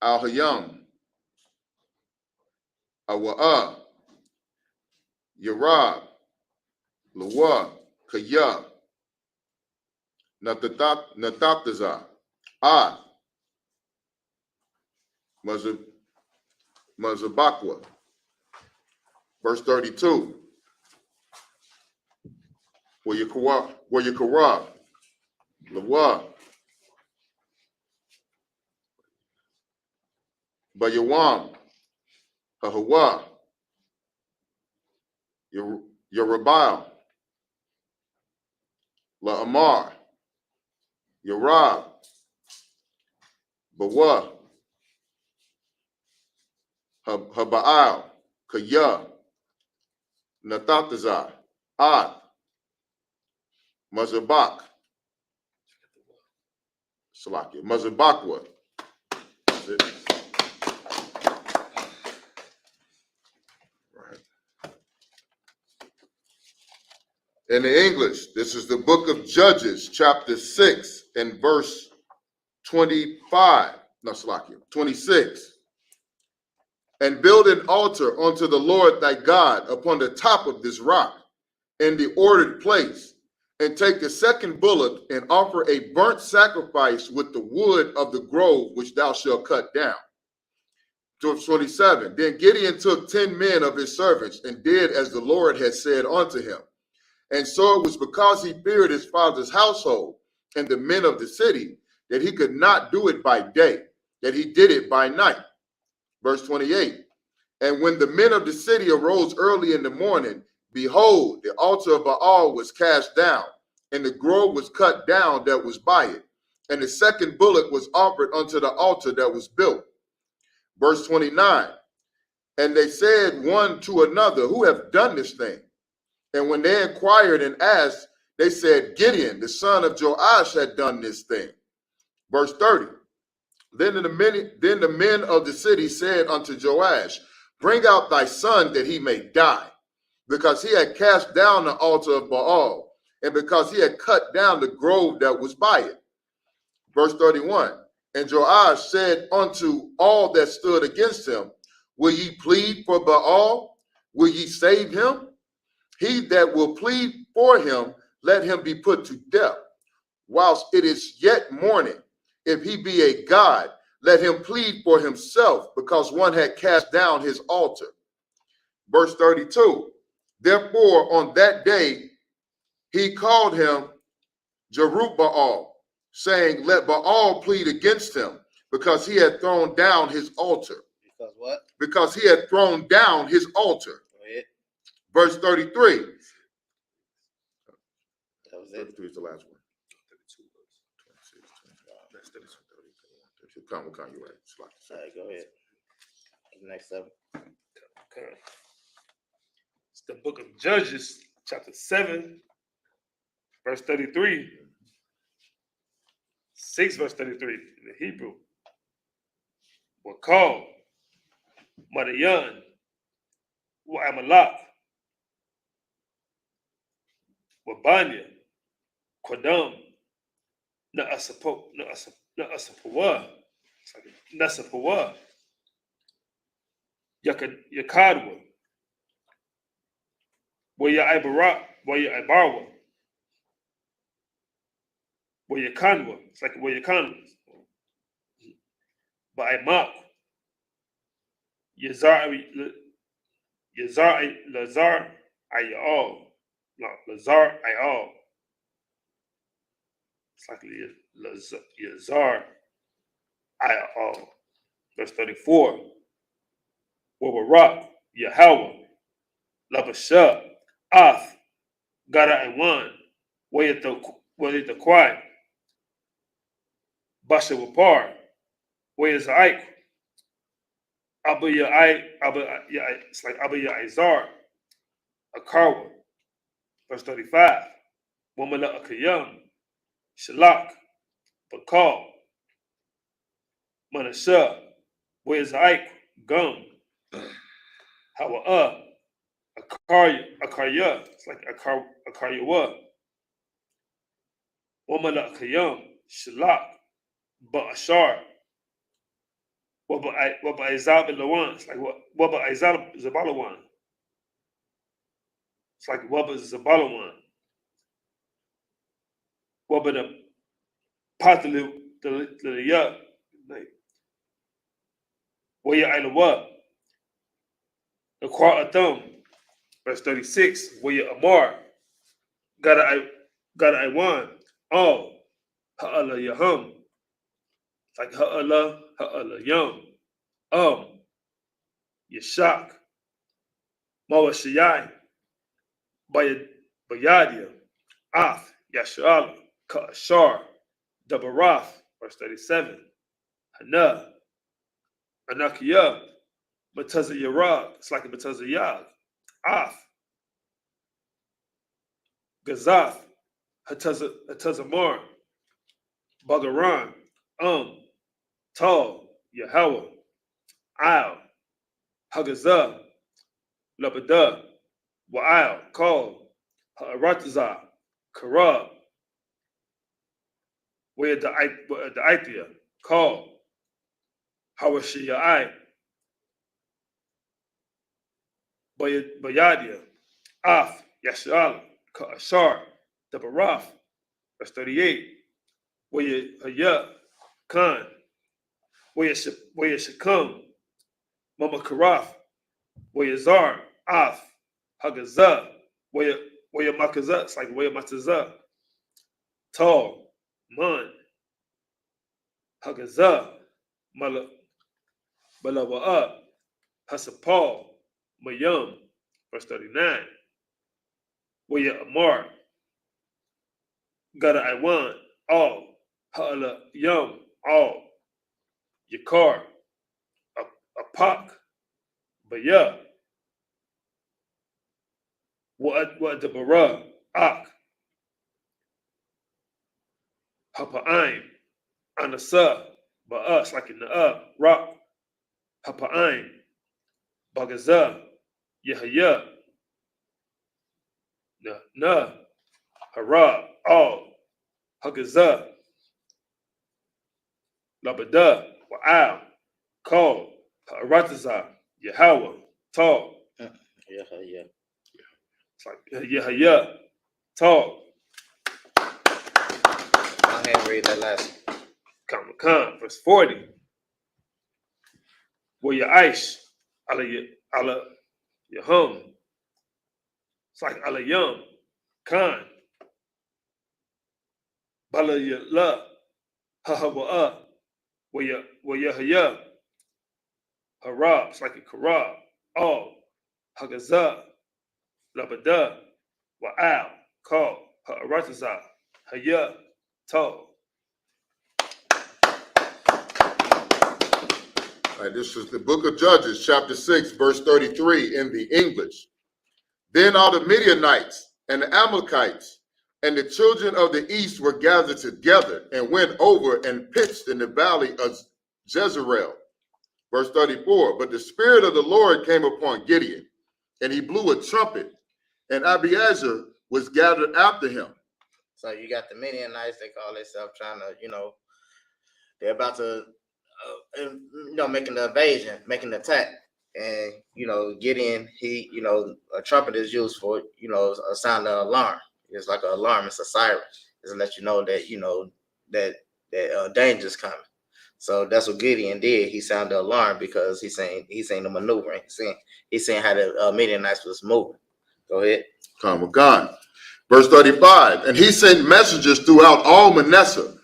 Speaker 2: Al-Hayam, Awa'ah, Yarab, Lawa, Kaya, Natatazah, Ad, Mazabakwa. Verse 32. Wayakara, Lawa, Bayawam, Hahawa, Yerubal, La'amar, Yarab, Bawa, Haba'al, Kaya, Natatazah, Ad, Mazabak, Salakia, Mazabakwa. That's it. Right. In the English, this is the book of Judges, chapter 6, and verse 25. No, Salakia, 26. And build an altar unto the Lord thy God upon the top of this rock, in the ordered place, and take the second bullock and offer a burnt sacrifice with the wood of the grove which thou shalt cut down. Verse 27. Then Gideon took 10 men of his servants and did as the Lord had said unto him. And so it was because he feared his father's household and the men of the city that he could not do it by day, that he did it by night. Verse 28. And when the men of the city arose early in the morning, behold, the altar of Baal was cast down, and the grove was cut down that was by it. And the second bullock was offered unto the altar that was built. Verse 29. And they said one to another, who have done this thing? And when they inquired and asked, they said, Gideon, the son of Joash, had done this thing. Verse 30. Then the men of the city said unto Joash, bring out thy son that he may die, because he had cast down the altar of Baal, and because he had cut down the grove that was by it. Verse 31. And Joash said unto all that stood against him, will ye plead for Baal? Will ye save him? He that will plead for him, let him be put to death, whilst it is yet morning. If he be a god, let him plead for himself, because one had cast down his altar. Verse 32. Therefore, on that day, he called him Jerubbaal, saying, let Baal plead against him, because he had thrown down his altar.
Speaker 7: Because what?
Speaker 2: Because he had thrown down his altar.
Speaker 7: Go ahead.
Speaker 2: verse 33.
Speaker 7: That was it.
Speaker 2: 33 is the last one. 32, 26, 25. That's 32, 30, 31, 32. Come, you're right. It's like
Speaker 7: All right, go ahead. Next up.
Speaker 5: Okay. It's the book of Judges, chapter 7, verse 33. 6 verse 33 in the Hebrew. Were called Madayan, Amalak, Wabanya, Quadam, Naasapawa, Nasapawa, Yakadwa, Waya Ibarak, Waya Ibarwa, Waya Kanwa, it's like Waya Kanwa, but Imak, Lazar Ayal, no, Lazar Ayal. It's like Yazar Ayal. Verse 34. Wabarak, Yahweh, Labasha, Ath, Gada Iwan, Wayat the Kwai, Basha Wapar, Wayas Ike, Abaya it's like Abaya Izar, Akarwa. Verse 35. Wamala Akayam, Shalak, Bakal, Manasha, Wayas Ike, Gum, Hawa, Akarya, it's like Akaryawa, Wamala Akayam, Shalak, Ba'ashar, Waba Izab Lawan, it's like Waba Izab Zabalawan. It's like Waba Zabalawan. Waba the Patali the Ya, like Waya Ilawa, the Kwa Atham, verse 36, Waya Amar, Gada Iwan, all Ha'ala Yahum, like Ha'ala Yum, Yashak, Mawashiyai, Bayadia, Ath, Yashal, Ka'ashar, Dabarath, verse 37, Hana, Anakiya, Mataza Yarag, it's like a Mataza Yag, Ath, Gazath, Hatazamar, Bagaran, Tal, Yahweh, Al, Hagazah, Labada, Wa'al, Kal, Ha'aratazah, Karab, where the Ithia, Kal, Hawashiyai, Bayadia, Af, Yashal, Ka'ashar, the Baraf, verse 38, where Haya, Khan, where Shakam, Mama Karaf, where Zar, Af, Hagazah, where Makazah, it's like where Matazah, Tal, Man, Hagazah, Malawa'a, Hasapal, Mayum, verse 39, where Amar, Gada Iwan, all, Ha'ala Yum, all, Yakar, Apak, Baya, What the Bara, Ak, Hapa'aim, Anasa, Ba'as, like in the Rock, Hapa'aim, Bagazah, Yahya, Na, Hara, all, Hagazah, Labada, Wa'al, Kal, Ha'aratazah, Yahweh, Tal.
Speaker 7: Yeah.
Speaker 5: It's like Yahya, Tal,
Speaker 7: Go ahead and read that last one.
Speaker 5: Kamakan, verse 40. Where your ice, ala Yahum. It's like ala Yum, Khan, Bala Yala, Hahawa'a, where Yahya, Harab, it's like a Karab, all, Hagazah, Labada, Wa'al, Call, Ha'arataza, Haya, To.
Speaker 2: All right, this is the book of Judges, chapter 6, verse 33 in the English. Then all the Midianites and the Amalekites and the children of the east were gathered together and went over and pitched in the valley of Jezreel. Verse 34, but the Spirit of the Lord came upon Gideon, and he blew a trumpet, and Abiezer was gathered after him.
Speaker 7: So you got the Midianites, they call themselves trying to, they're about to, making the invasion, making the attack. And, Gideon, he, a trumpet is used for, a sound of alarm. It's like an alarm, it's a siren. It's to let you know that, that danger's coming. So that's what Gideon did. He sounded the alarm because he's saying the maneuvering. He's saying how the Midianites was moving. Go ahead.
Speaker 2: Come with God. Verse 35, and he sent messengers throughout all Manasseh,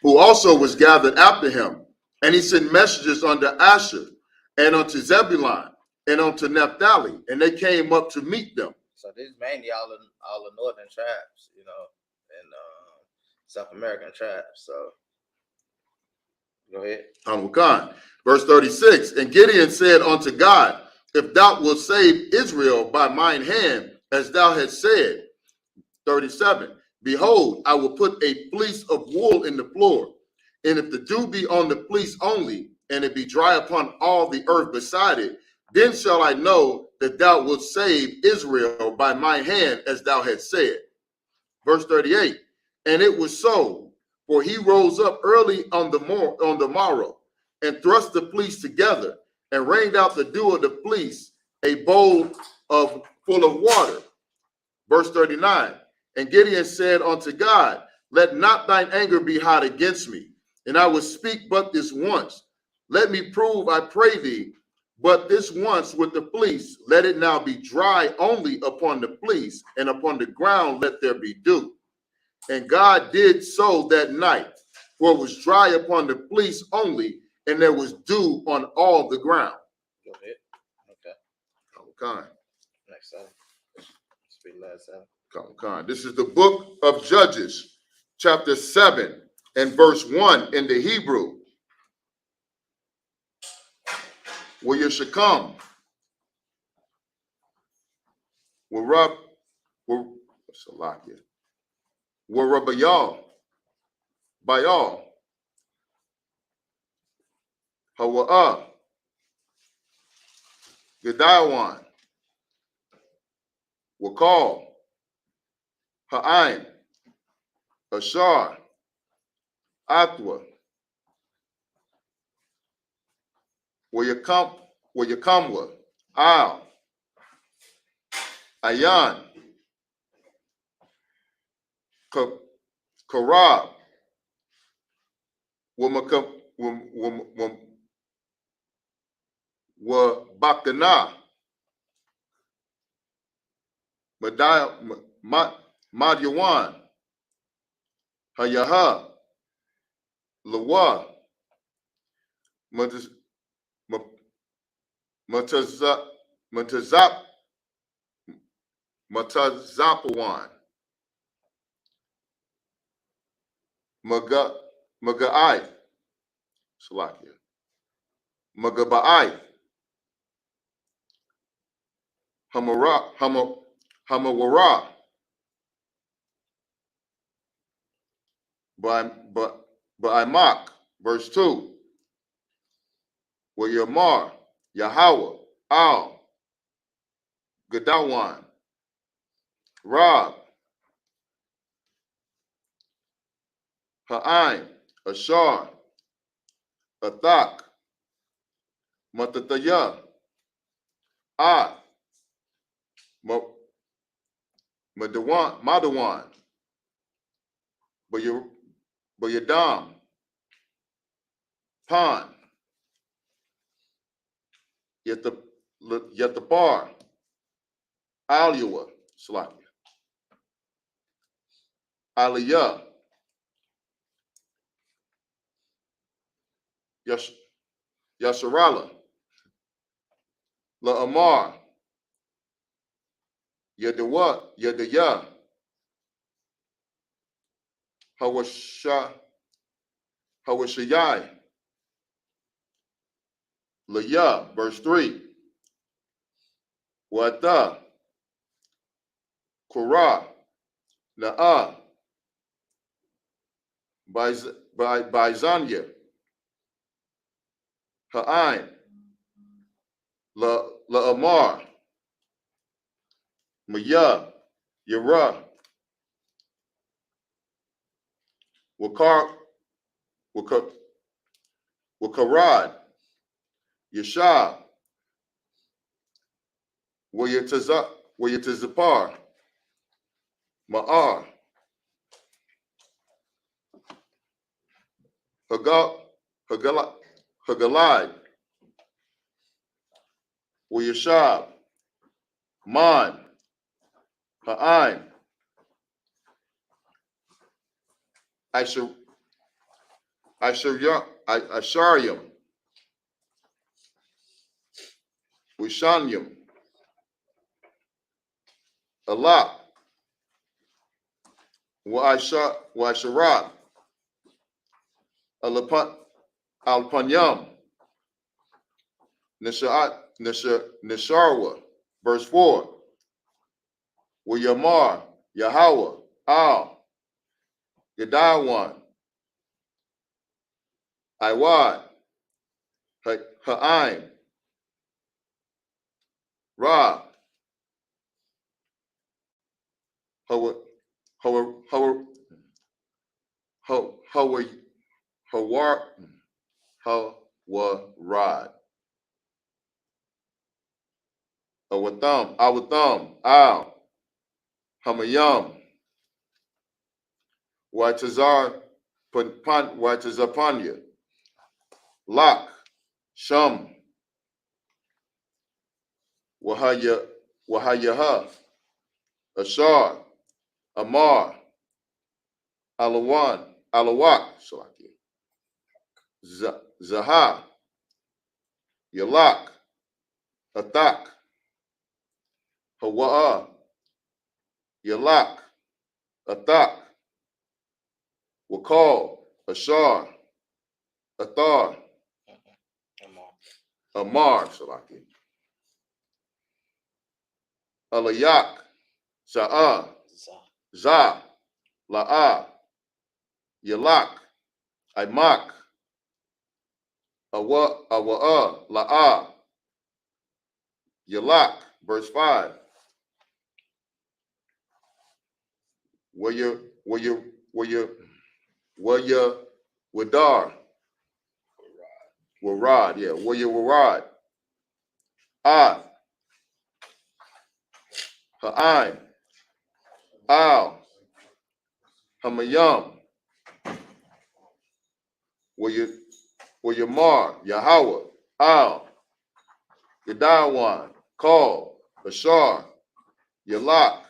Speaker 2: who also was gathered after him. And he sent messengers unto Asher, and unto Zebulun, and unto Naphtali, and they came up to meet them.
Speaker 7: So this is mainly all the northern tribes, and South American tribes. So go ahead.
Speaker 2: God. Verse 36, and Gideon said unto God, if thou wilt save Israel by mine hand, as thou hast said. 37, behold, I will put a fleece of wool in the floor, and if the dew be on the fleece only, and it be dry upon all the earth beside it, then shall I know that thou wilt save Israel by my hand, as thou hast said. Verse 38, and it was so, for he rose up early on the morrow, and thrust the fleece together, and rained out the dew of the fleece, a bowl full of water. Verse 39, and Gideon said unto God, let not thine anger be hot against me, and I will speak but this once. Let me prove, I pray thee, but this once with the fleece. Let it now be dry only upon the fleece, and upon the ground let there be dew. And God did so that night, for it was dry upon the fleece only, and there was dew on all the ground.
Speaker 7: Go ahead. Okay.
Speaker 2: Okay.
Speaker 7: Next time. Speak last time.
Speaker 2: This is the book of Judges, chapter 7 and verse 1 in the Hebrew. Where you should come. Where Rabayal, Bayal, Hawa'ah, Gediawan, Wakal, Ha'aim, Ashar, Athwa, Wayakamwa, Al, Ayan, Karab, Wabakana, Madyawan, Hayaha, Lawa, Matazapawan, Maga'ai, Salakia, Magaba'ai, Hamawara, Ba'aimak, verse 2, Wayamar, Yahweh, Al, Gadawan, Rab, Ha'aim, Ashar, Athak, Matataya, Ad, Madawan, Bayadam, Pan, Yatapar, Aliwa, Slakia, Aliyah, Yasharala, La'amar, Yadawa, Yadaya, Hawashayai, Laya, verse 3. Wada, Korah, Na'a, Bizanya, Ha'ain, La Amar, Maya, Yara, Wakar, Wakarad, Yashab, Wayatazapar, Ma'ar, Hagalad, Wayashab, Man, Ha'ain, Ashariam, Wishanyam, Alak, Wa'asharat, Alpanyam, Nisharwa, verse 4. Yamar, Yahweh, Al, Yadawan, Iwad, Ha'aim, Ra, Hawarad, Awatham, Al, Hamayam, Waitazapanya, Lak, Sham, Wahayaha, Ashar, Amar, Alawak, Zaha, Yalak, Athak, Hawa'a, Yalak, Athak, Wakal, Ashar, Athar, Amar, Alayak, Sha'ah, Za, La'a, Yalak, Aimak, Awa'a, La'a, Yalak, verse 5. Waya, Wadar, Warad, yeah, Waya Warad, Ah, Ha'ain, Al, Hamayam, Wayamar, Yahweh, Al, Yadawan, Kal, Ashar, Yalak,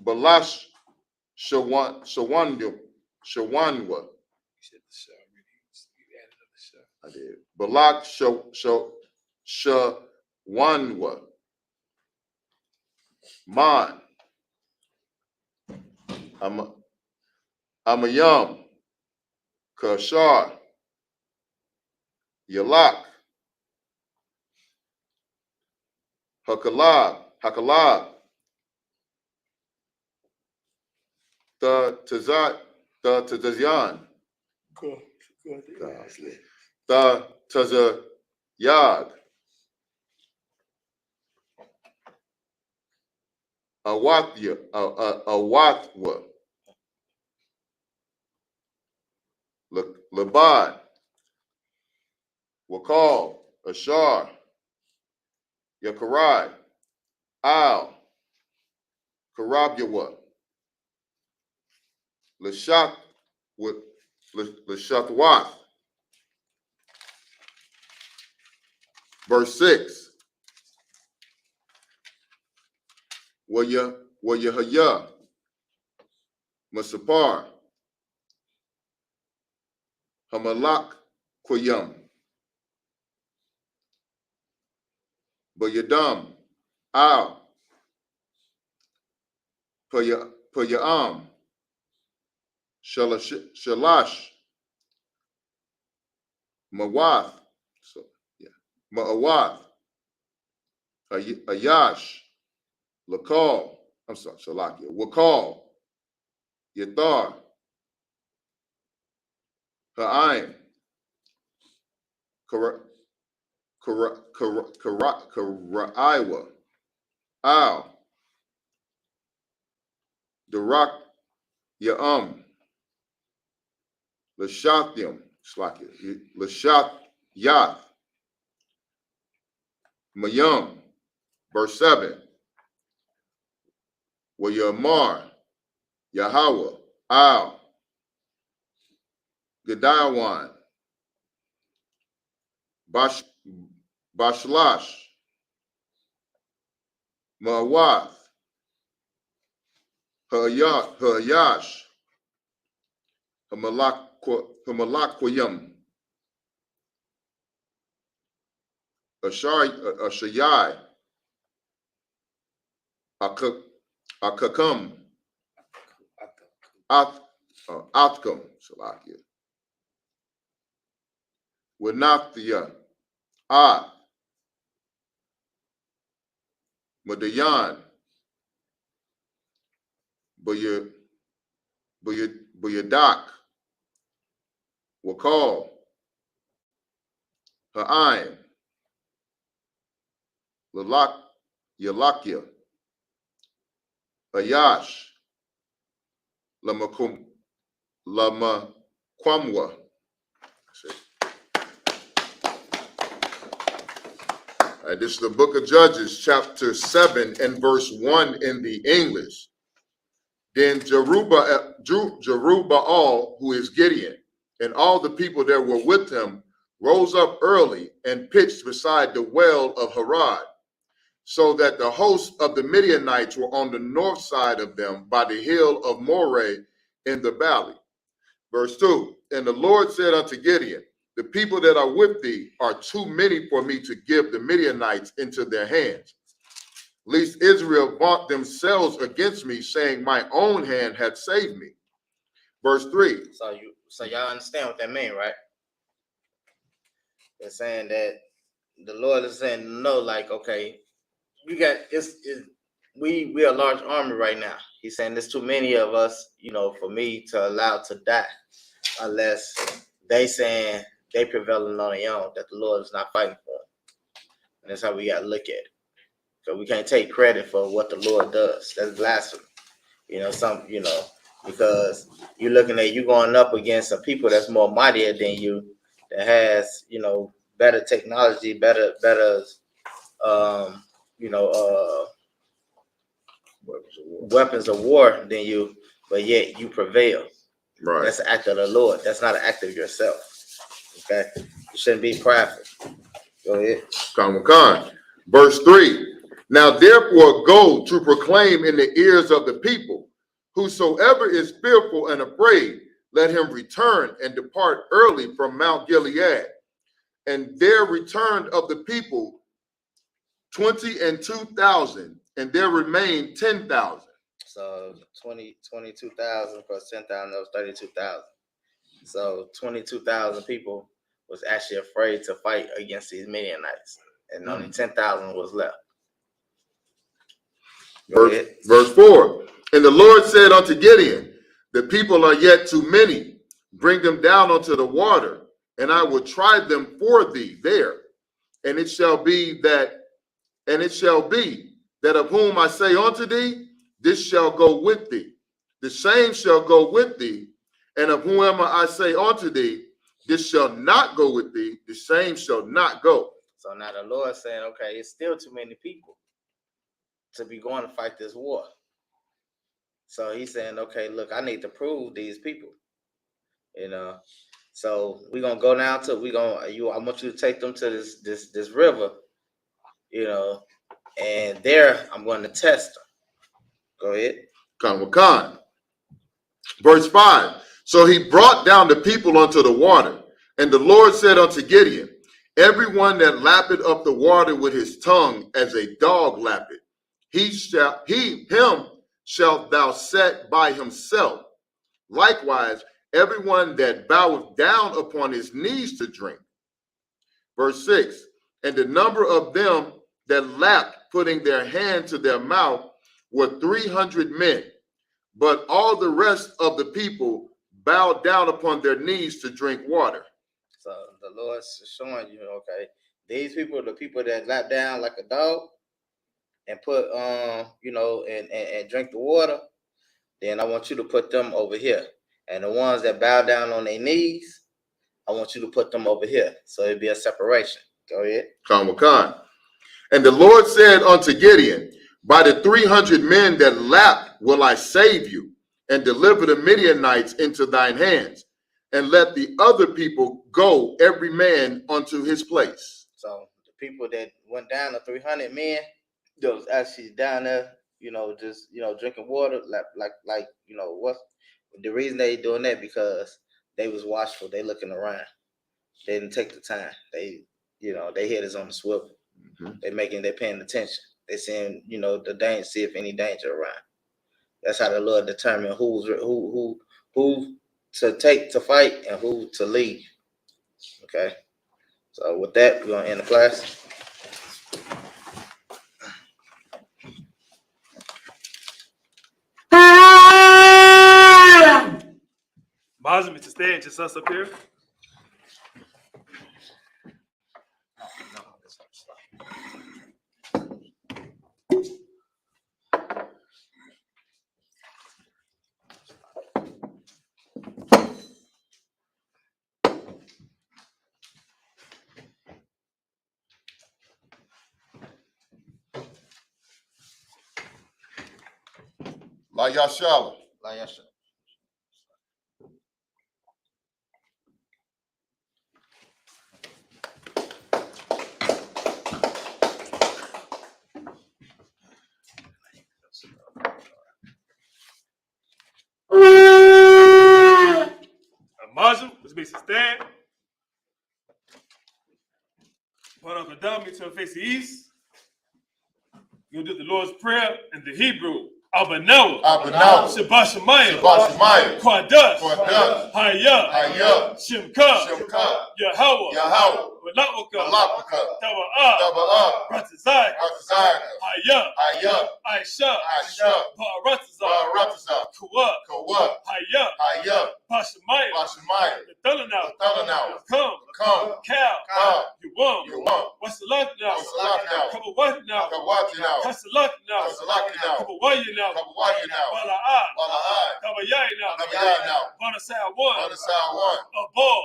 Speaker 2: Balash, Shawanwa. I did. Balak, Shawanwa. Man, Amayam, Kashar, Yalak, Hakalab, the Tazyan, the Tazayag, Awathwa, Labad, Wakal, Ashar, Yakarai, Al, Karabyawa, Lashatwath. Verse 6. Wayahaya, Masapar, Hamalak, Quayum. Bayadam. Al. Payam. Shalash. Mawath. So, yeah. Ma'awath. Ayash. Lakal. I'm sorry, Shalakia. Wakal. Yathar. Ha'aim. Karaiwa. Al. Darak. Ya'am. Lashathium. Slakia. Lashat. Yath. Mayum. Verse 7. Wayamar. Yahweh. Al. Gadawan. Bashlash. Mawath. Hayash. Hamalakwayam. Ashayai. Akakam. Atkam. Salakia. Wanathia. Ad. Madayan. Bayadak. Wakal. Ha'aim. Yalakia. Ayash. Lamaquamwa. This is the book of Judges, chapter 7 and verse 1 in the English. Then Jerubbaal, who is Gideon, and all the people that were with him rose up early and pitched beside the well of Harod, so that the host of the Midianites were on the north side of them by the hill of Moreh in the valley. Verse 2, and the Lord said unto Gideon, the people that are with thee are too many for me to give the Midianites into their hands, lest Israel vaunt themselves against me, saying, my own hand hath saved me. Verse 3.
Speaker 7: So y'all understand what that means, right? They're saying that the Lord is saying, no, like, okay, you got we are a large army right now. He's saying there's too many of us, for me to allow to die, unless they saying they prevailing on their own, that the Lord is not fighting for them. And that's how we got to look at it. So we can't take credit for what the Lord does. That's blasphemy. Because you're looking at you going up against some people that's more mightier than you, that has, better technology, better weapons of war than you, but yet you prevail.
Speaker 2: Right.
Speaker 7: That's an act of the Lord. That's not an act of yourself. Okay? You shouldn't be prideful. Go ahead.
Speaker 2: Khan. Verse 3. Now therefore go to proclaim in the ears of the people, whosoever is fearful and afraid, let him return and depart early from Mount Gilead. And there returned of the people 22,000, and there remained 10,000.
Speaker 7: So 22,000 plus 10,000, that was 32,000. So 22,000 people was actually afraid to fight against these Midianites, and only 10,000 was left.
Speaker 2: Verse 4. And the Lord said unto Gideon, the people are yet too many. Bring them down unto the water, and I will try them for thee there. And it shall be that of whom I say unto thee, this shall go with thee. The same shall go with thee. And of whomever I say unto thee, this shall not go with thee, the same shall not go.
Speaker 7: So now the Lord saying, okay, it's still too many people to be going to fight this war. So he's saying, okay, look, I need to prove these people, So we're gonna go down to I want you to take them to this river, and there I'm going to test them. Go ahead.
Speaker 2: Khan. Verse 5. So he brought down the people unto the water, And the Lord said unto Gideon, everyone that lappeth up the water with his tongue as a dog lappeth, him shalt thou set by himself. Likewise, everyone that boweth down upon his knees to drink. Verse 6, and the number of them that lapped, putting their hand to their mouth, were 300 men. But all the rest of the people bowed down upon their knees to drink water.
Speaker 7: So the Lord's showing you, okay, these people, the people that lap down like a dog and put, and drink the water, then I want you to put them over here. And the ones that bow down on their knees, I want you to put them over here. So it'd be a separation. Go ahead.
Speaker 2: Khan. And the Lord said unto Gideon, by the 300 men that lapped will I save you, and deliver the Midianites into thine hands, and let the other people go, every man unto his place.
Speaker 7: So the people that went down to 300 men, that was actually down there, just drinking water, like what the reason they doing that, because they was watchful, they looking around, they didn't take the time, they head is on the swivel, they paying attention, they seeing the danger, see if any danger around. That's how the Lord determine who to take to fight and who to leave. Okay, so with that, we're gonna end the class.
Speaker 5: Mazim, Mr. Stan, just us up here.
Speaker 2: La Yashala.
Speaker 5: Mazim, Mr. Stan. Put up a dummy to face the east. You'll do the Lord's Prayer in the Hebrew. Abanawa. Shabbat Shemayim. Kwadas. Hayah. Shimka. Yahweh. Malapaka. Tawa'ah. Ratazai. Hayah. Aisha. Ba'aratazah. Kuwa. Hayah. Pashamayim. Nathanaw. Come. Cal. Yuwam. What's the luck now? Kabawati now. Kasalak now. Kabawayi now. Bala'ah. Kabayai now. Banasai one. Abal.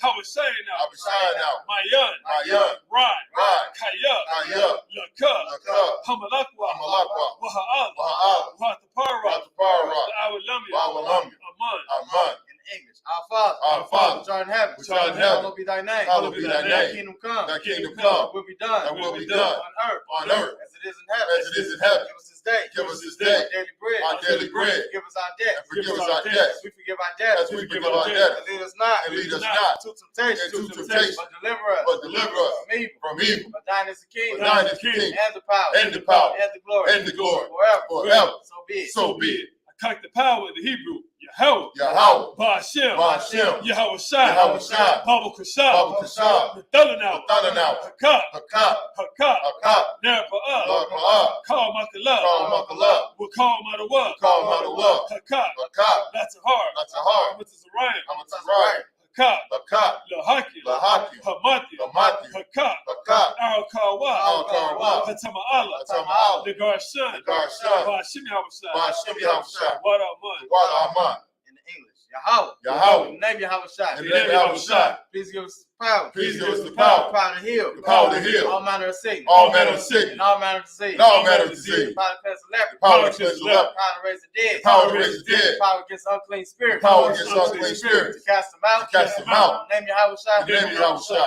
Speaker 5: Hawashai now. Mayan. Rod. Kaya. Laka. Hamalakwa. Waha'al. Watapara. Awalami. Aman.
Speaker 7: In English, our Father, which art in heaven, hallowed be thy name. Thy kingdom come. Will be done. On earth. As it is in heaven. Give us this day. Our daily bread. Give us our debt.
Speaker 2: Forgive us our debts.
Speaker 7: We forgive our debtors. And lead us not into temptation. But deliver us from evil. For thine is the kingdom. And the power. And the glory. Forever. So be it.
Speaker 5: I cock the power in the Hebrew. Yahweh. Ba'ashem. Yahweh Shai. Baba Kashab. Nathanaw. Hakak. Nerpa'ah. Call Makallah. We'll call Matawa. Hakak. That's a heart. With the Zariah. Hakak. Lahaki. Hamati. Hakak. Al-Kawa. Hatama'ala. Negarshan. Ba'ashem Yahweh Shai. What Aman.
Speaker 7: In English, Yahweh. In the name Yahweh Shai. Please give us power. The power to heal. All manner of sickness. And all manner of disease. Power to cleanse the leper. Power to raise the dead. Power against unclean spirits. To cast them out. In the name Yahweh Shai.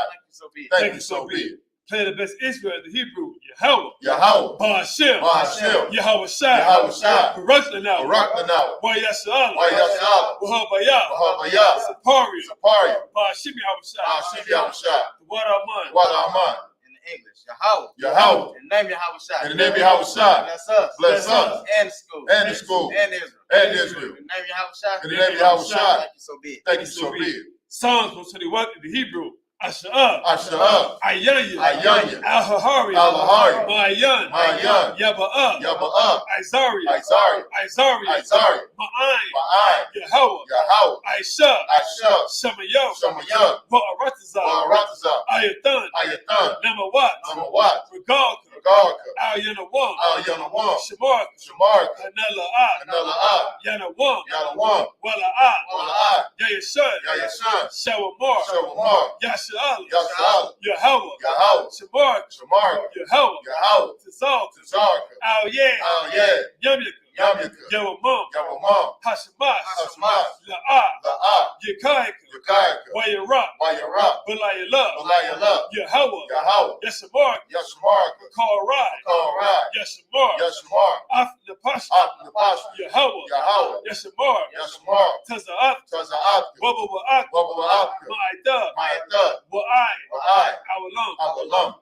Speaker 7: Thank you, so be it.
Speaker 5: Play the best Israel, the Hebrew, Yahweh.
Speaker 2: Yahweh.
Speaker 5: Ba'ashem.
Speaker 2: Ba'ashem.
Speaker 5: Yahweh Shai.
Speaker 2: Yahweh Shai.
Speaker 5: Barak Lanau.
Speaker 2: Barak Lanau.
Speaker 5: Wayashala.
Speaker 2: Wayashala.
Speaker 5: Wahabayah.
Speaker 2: Wahabayah.
Speaker 5: Saparia.
Speaker 2: Saparia.
Speaker 5: Ba'ashem Yahweh Shai.
Speaker 2: Ba'ashem Yahweh Shai.
Speaker 5: Wadaman.
Speaker 2: Wadaman.
Speaker 7: In the English, Yahweh.
Speaker 2: Yahweh.
Speaker 7: In the name of Yahweh Shai.
Speaker 2: In the name of Yahweh Shai.
Speaker 7: Bless us.
Speaker 2: Bless us.
Speaker 7: And the school.
Speaker 2: And the school.
Speaker 7: And Israel.
Speaker 2: And Israel.
Speaker 7: In the name of Yahweh Shai.
Speaker 2: In the name of Yahweh Shai.
Speaker 7: Thank you, so be it.
Speaker 2: Thank you, so be it.
Speaker 5: Psalms 121 in the Hebrew. Asha'ah.
Speaker 2: Asha'ah.
Speaker 5: Ayanya.
Speaker 2: Ayanya.
Speaker 5: Al-Hahari.
Speaker 2: Al-Hahari.
Speaker 5: Ma'ayan.
Speaker 2: Ma'ayan.
Speaker 5: Yaba'ah.
Speaker 2: Yaba'ah.
Speaker 5: Izari.
Speaker 2: Izari.
Speaker 5: Izari.
Speaker 2: Izari.
Speaker 5: Ma'ayin.
Speaker 2: Ma'ayin.
Speaker 5: Yahweh.
Speaker 2: Yahweh.
Speaker 5: Aisha.
Speaker 2: Asha.
Speaker 5: Shemayaw.
Speaker 2: Shemayaw.
Speaker 5: Wa'aratazah.
Speaker 2: Wa'aratazah.
Speaker 5: Ayathan.
Speaker 2: Ayathan.
Speaker 5: Namawat.
Speaker 2: Namawat.
Speaker 5: Regalka.
Speaker 2: Regalka.
Speaker 5: Al-Yanawam.
Speaker 2: Al-Yanawam.
Speaker 5: Shamarka.
Speaker 2: Shamarka.
Speaker 5: Hanala'at.
Speaker 2: Hanala'at.
Speaker 5: Yanawam.
Speaker 2: Yanawam.
Speaker 5: Wala'at.
Speaker 2: Wala'at.
Speaker 5: Yayashun.
Speaker 2: Yayashun.
Speaker 5: Shawamar.
Speaker 2: Shawamar.
Speaker 5: Yasha'al.
Speaker 2: Yasha'al.
Speaker 5: Yahweh.
Speaker 2: Yahweh.
Speaker 5: Shamarka.
Speaker 2: Shamarka.
Speaker 5: Yahweh.
Speaker 2: Yahweh.
Speaker 5: Tazalka.
Speaker 2: Tazarka.
Speaker 5: Al-Yeh.
Speaker 2: Al-Yeh.
Speaker 5: Yamyaka.
Speaker 2: Yamyaka.
Speaker 5: Yawamam.
Speaker 2: Yawamam.
Speaker 5: Hashemash.
Speaker 2: Hashemash.
Speaker 5: La'ah.
Speaker 2: La'ah.
Speaker 5: Yekaika.
Speaker 2: Yekaika.
Speaker 5: Wayarak.
Speaker 2: Wayarak.
Speaker 5: Balayala.
Speaker 2: Balayala.
Speaker 5: Yahweh.
Speaker 2: Yahweh.
Speaker 5: Yashamarka.
Speaker 2: Yashamarka.
Speaker 5: Karai.
Speaker 2: Karai.
Speaker 5: Yashamar.
Speaker 2: Yashamar.
Speaker 5: Afnapash.
Speaker 2: Atnapash.
Speaker 5: Yahweh.
Speaker 2: Yahweh.
Speaker 5: Yashamar.
Speaker 2: Yashamar.
Speaker 5: Taza'at.
Speaker 2: Taza'at.
Speaker 5: Wabba wa'ak.
Speaker 2: Wabba wa'ak.
Speaker 5: Ma'aida.
Speaker 2: Ma'aida.
Speaker 5: Wa'ai.
Speaker 2: Wa'ai.
Speaker 5: Awalam.
Speaker 2: Awalam.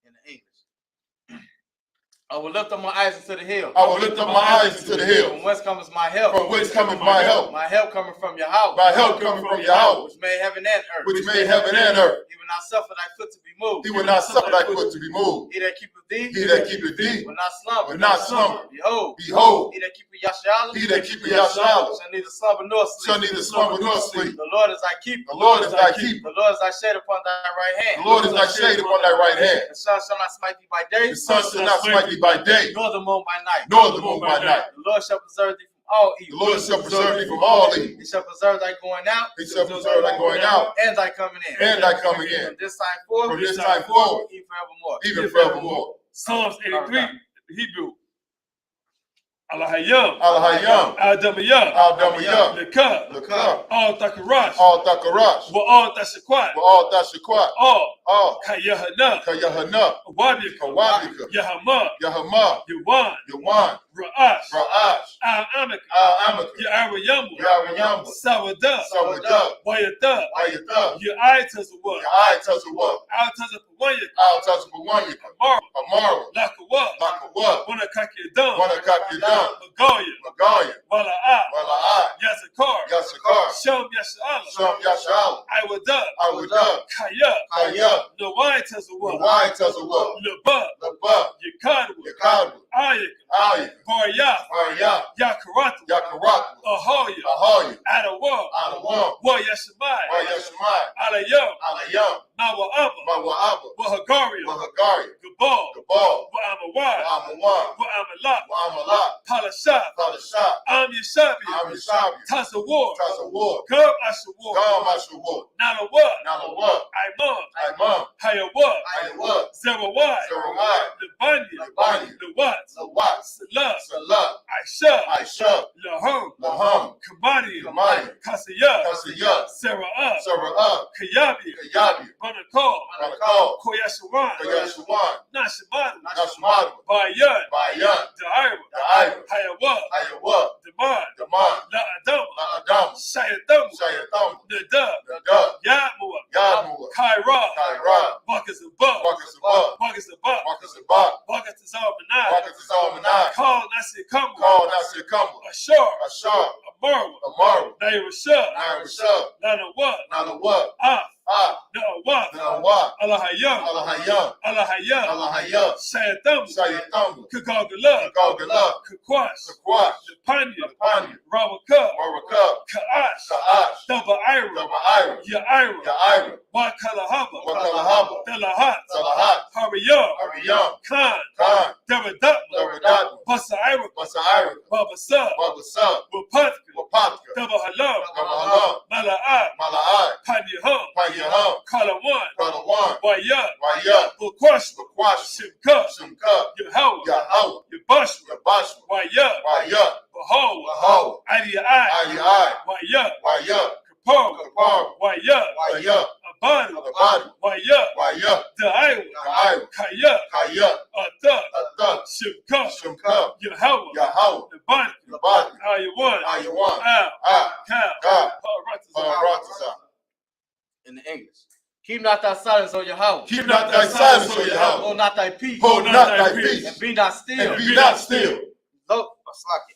Speaker 7: In the English. I will lift up my eyes into the hill.
Speaker 2: I will lift up my eyes into the hill.
Speaker 7: From whence comes my help?
Speaker 2: From whence cometh my help?
Speaker 7: My help coming from Yahweh.
Speaker 2: My help coming from Yahweh,
Speaker 7: Which made heaven and earth.
Speaker 2: which made heaven and earth.
Speaker 7: He will not suffer thy foot to be moved.
Speaker 2: He will not suffer thy foot to be moved.
Speaker 7: He that keepeth thee.
Speaker 2: He that keepeth thee
Speaker 7: will not slumber.
Speaker 2: will not slumber.
Speaker 7: Behold.
Speaker 2: Behold,
Speaker 7: He that keepeth Yashala.
Speaker 2: he that keepeth Yashala
Speaker 7: shall neither slumber nor sleep.
Speaker 2: shall neither slumber nor sleep.
Speaker 7: The Lord is thy keeper.
Speaker 2: The Lord is thy keeper.
Speaker 7: The Lord is thy shade upon thy right hand.
Speaker 2: The Lord is thy shade upon thy right hand.
Speaker 7: The sun shall not smite thee by day.
Speaker 2: The sun shall not smite thee by day,
Speaker 7: Nor the moon by night.
Speaker 2: nor the moon by night.
Speaker 7: The Lord shall preserve thee from all
Speaker 2: The
Speaker 7: evil.
Speaker 2: Lord shall preserve thee from all evil.
Speaker 7: He shall preserve thy going out.
Speaker 2: He shall preserve thy going out
Speaker 7: And thy coming in.
Speaker 2: and thy coming in.
Speaker 7: From this time forth.
Speaker 2: From this time forward,
Speaker 7: Even forevermore.
Speaker 2: even forevermore.
Speaker 5: Psalms 83, Hebrew. Alahayam.
Speaker 2: Al-Hayyam.
Speaker 5: Al-Damayah.
Speaker 2: Al-Damayah.
Speaker 5: Lekah.
Speaker 2: Lekah.
Speaker 5: Al-Takarash.
Speaker 2: Al-Takarash.
Speaker 5: Wa'al-Tashakwat.
Speaker 2: Wa'al-Tashakwat.
Speaker 5: All.
Speaker 2: Al.
Speaker 5: Kayahana.
Speaker 2: Kayahana.
Speaker 5: Wabika.
Speaker 2: Kawabika.
Speaker 5: Yahama.
Speaker 2: Yahama.
Speaker 5: Yawan.
Speaker 2: Yawan.
Speaker 5: Ra'ash.
Speaker 2: Ra'ash.
Speaker 5: Al-Amika.
Speaker 2: Al-Amaka.
Speaker 5: Ya'arayamu.
Speaker 2: Yahweh.
Speaker 5: Sawada.
Speaker 2: Sawadah.
Speaker 5: Wayata.
Speaker 2: Ayatah.
Speaker 5: Ya'ai-Tazawah.
Speaker 2: Ya'ai-Tazawah.
Speaker 5: Al-Tazapawayaka.
Speaker 2: Al-Tazawanyaka.
Speaker 5: Amar.
Speaker 2: Amara.
Speaker 5: Lakawa.
Speaker 2: Lakawa.
Speaker 5: Wanakakidam.
Speaker 2: Wanakakidam.
Speaker 5: Magaya.
Speaker 2: Magaya.
Speaker 5: Wala'a.
Speaker 2: Wala'ai.
Speaker 5: Yazakar.
Speaker 2: Yasakar.
Speaker 5: Shom Yasha'ala.
Speaker 2: Sham Yashal.
Speaker 5: Iwada.
Speaker 2: Awada.
Speaker 5: Kaya.
Speaker 2: Kaya.
Speaker 5: Nawai Tazawah.
Speaker 2: Nawai Tazawah.
Speaker 5: Laba.
Speaker 2: Laba.
Speaker 5: Yakadwa.
Speaker 2: Yakadwa.
Speaker 5: Ayaka.
Speaker 2: Ayaka.
Speaker 5: Barya.
Speaker 2: Arya.
Speaker 5: Yakaratu.
Speaker 2: Yakaratu.
Speaker 5: Ahoya.
Speaker 2: Ahoya.
Speaker 5: Adawa.
Speaker 2: Adawan.
Speaker 5: Wayashamai.
Speaker 2: Wayashmai.
Speaker 5: Alayam.
Speaker 2: Alayam.
Speaker 5: Mawa'aba.
Speaker 2: Mawa'aba.
Speaker 5: Wahagaria.
Speaker 2: Wahagari.
Speaker 5: Gabal.
Speaker 2: Gabal.
Speaker 5: Wa'amawai.
Speaker 2: Wa'amawan.
Speaker 5: Wa'amalak.
Speaker 2: Wa'amalak.
Speaker 5: Palasha.
Speaker 2: Palasha.
Speaker 5: Am Yashabi.
Speaker 2: Amishabi.
Speaker 5: Tazawar.
Speaker 2: Tazawar.
Speaker 5: Gub Ashawar.
Speaker 2: Gam Ashawar.
Speaker 5: Nalawa.
Speaker 2: Nalawa.
Speaker 5: Imam.
Speaker 2: Imam.
Speaker 5: Hayawa.
Speaker 2: Ayawa.
Speaker 5: Zerawai.
Speaker 2: Zerawai.
Speaker 5: Lebanya.
Speaker 2: Lebanya.
Speaker 5: Lewat.
Speaker 2: Lawat.
Speaker 5: Salah.
Speaker 2: Salah.
Speaker 5: Aisha.
Speaker 2: Aisha.
Speaker 5: Laham.
Speaker 2: Laham.
Speaker 5: Kamani.
Speaker 2: Kamani.
Speaker 5: Kasiyah.
Speaker 2: Kasiyah.
Speaker 5: Sarah.
Speaker 2: Sarah.
Speaker 5: Kayabi.
Speaker 2: Kayabi.
Speaker 5: Banakal.
Speaker 2: Manakal.
Speaker 5: Koyashawan.
Speaker 2: Kayashawan.
Speaker 5: Nashamadu.
Speaker 2: Nashmadu.
Speaker 5: Bayan.
Speaker 2: Bayan.
Speaker 5: Daira.
Speaker 2: Daira.
Speaker 5: Hayawa.
Speaker 2: Ayawa.
Speaker 5: Daman.
Speaker 2: Daman.
Speaker 5: La Adam.
Speaker 2: Adam.
Speaker 5: Shayatam.
Speaker 2: Shayatam.
Speaker 5: Nadab.
Speaker 2: Nadab.
Speaker 5: Yadmua.
Speaker 2: Yadmua.
Speaker 5: Kaira.
Speaker 2: Kaira.
Speaker 5: Bakas Abba.
Speaker 2: Bakas Abba.
Speaker 5: Bakas Abba.
Speaker 2: Bakas Abba.
Speaker 5: Bakas Tazalmanai.
Speaker 2: Bakas Tazalmanai.
Speaker 5: Call Nasi Kamwa.
Speaker 2: Call Nasir Kumba.
Speaker 5: Ashar.
Speaker 2: Ashar.
Speaker 5: Amarwa.
Speaker 2: Amaru.
Speaker 5: Naira Shah.
Speaker 2: Naira Shah.
Speaker 5: Nanawa.
Speaker 2: Nalawa.
Speaker 5: Af.
Speaker 2: Ah.
Speaker 5: Na'awa.
Speaker 2: Nawa.
Speaker 5: Alahayam.
Speaker 2: Alahayam.
Speaker 5: Alahayam.
Speaker 2: Alahayam.
Speaker 5: Shayatam.
Speaker 2: Shayatam.
Speaker 5: Kagagala.
Speaker 2: Gogala.
Speaker 5: Kakwash.
Speaker 2: Kakwash.
Speaker 5: Lepanya.
Speaker 2: Lepanya.
Speaker 5: Rawaka.
Speaker 2: Waraka.
Speaker 5: Ka'ash.
Speaker 2: Ka'ash.
Speaker 5: Daba Ira.
Speaker 2: Dabaira.
Speaker 5: Ya'ira.
Speaker 2: Ya'ira.
Speaker 5: Wakalahaba.
Speaker 2: Wakalahaba.
Speaker 5: Delahat.
Speaker 2: Salahat.
Speaker 5: Hariyam.
Speaker 2: Ariyam.
Speaker 5: Khan.
Speaker 2: Khan.
Speaker 5: Dabadatma.
Speaker 2: Dabadatma.
Speaker 5: Basaira.
Speaker 2: Basaira.
Speaker 5: Babasa.
Speaker 2: Wabasa.
Speaker 5: Wapatka.
Speaker 2: Wapatka.
Speaker 5: Dabahalam.
Speaker 2: Dabahalam.
Speaker 5: Mala'at.
Speaker 2: Mala'ai.
Speaker 5: Panyaham.
Speaker 2: Panyaham.
Speaker 5: Kalawan.
Speaker 2: Kalawan.
Speaker 5: Wayat.
Speaker 2: Wayat.
Speaker 5: Bukwash.
Speaker 2: Bakwash.
Speaker 5: Simka.
Speaker 2: Simka.
Speaker 5: Yahweh.
Speaker 2: Yahweh.
Speaker 5: Yabashwa.
Speaker 2: Yabashwa.
Speaker 5: Wayat.
Speaker 2: Wayat.
Speaker 5: Bahawa.
Speaker 2: Bahawa.
Speaker 5: Adiyai.
Speaker 2: Ayai.
Speaker 5: Wayat.
Speaker 2: Wayat.
Speaker 5: Kapar.
Speaker 2: Kapar.
Speaker 5: Wayat.
Speaker 2: Wayat.
Speaker 5: Abadi,
Speaker 2: Abadi,
Speaker 5: Waya,
Speaker 2: Waya,
Speaker 5: Da'aiwa,
Speaker 2: Da'aiwa,
Speaker 5: Kaya,
Speaker 2: Kaya,
Speaker 5: Ata,
Speaker 2: Ata,
Speaker 5: Shimka,
Speaker 2: Shimka,
Speaker 5: Yahweh,
Speaker 2: Yahweh,
Speaker 5: Abadi,
Speaker 2: Abadi,
Speaker 5: Ayawan,
Speaker 2: Ayawan,
Speaker 5: Al, Kal,
Speaker 2: Kal,
Speaker 5: Paratazar.
Speaker 2: Paratazar.
Speaker 7: In the English. Keep not thy silence, O Yahweh.
Speaker 2: Keep not thy silence, O Yahweh.
Speaker 7: Hold not thy peace.
Speaker 2: Hold not thy peace.
Speaker 7: And be not still.
Speaker 2: And be not still.
Speaker 7: Lo,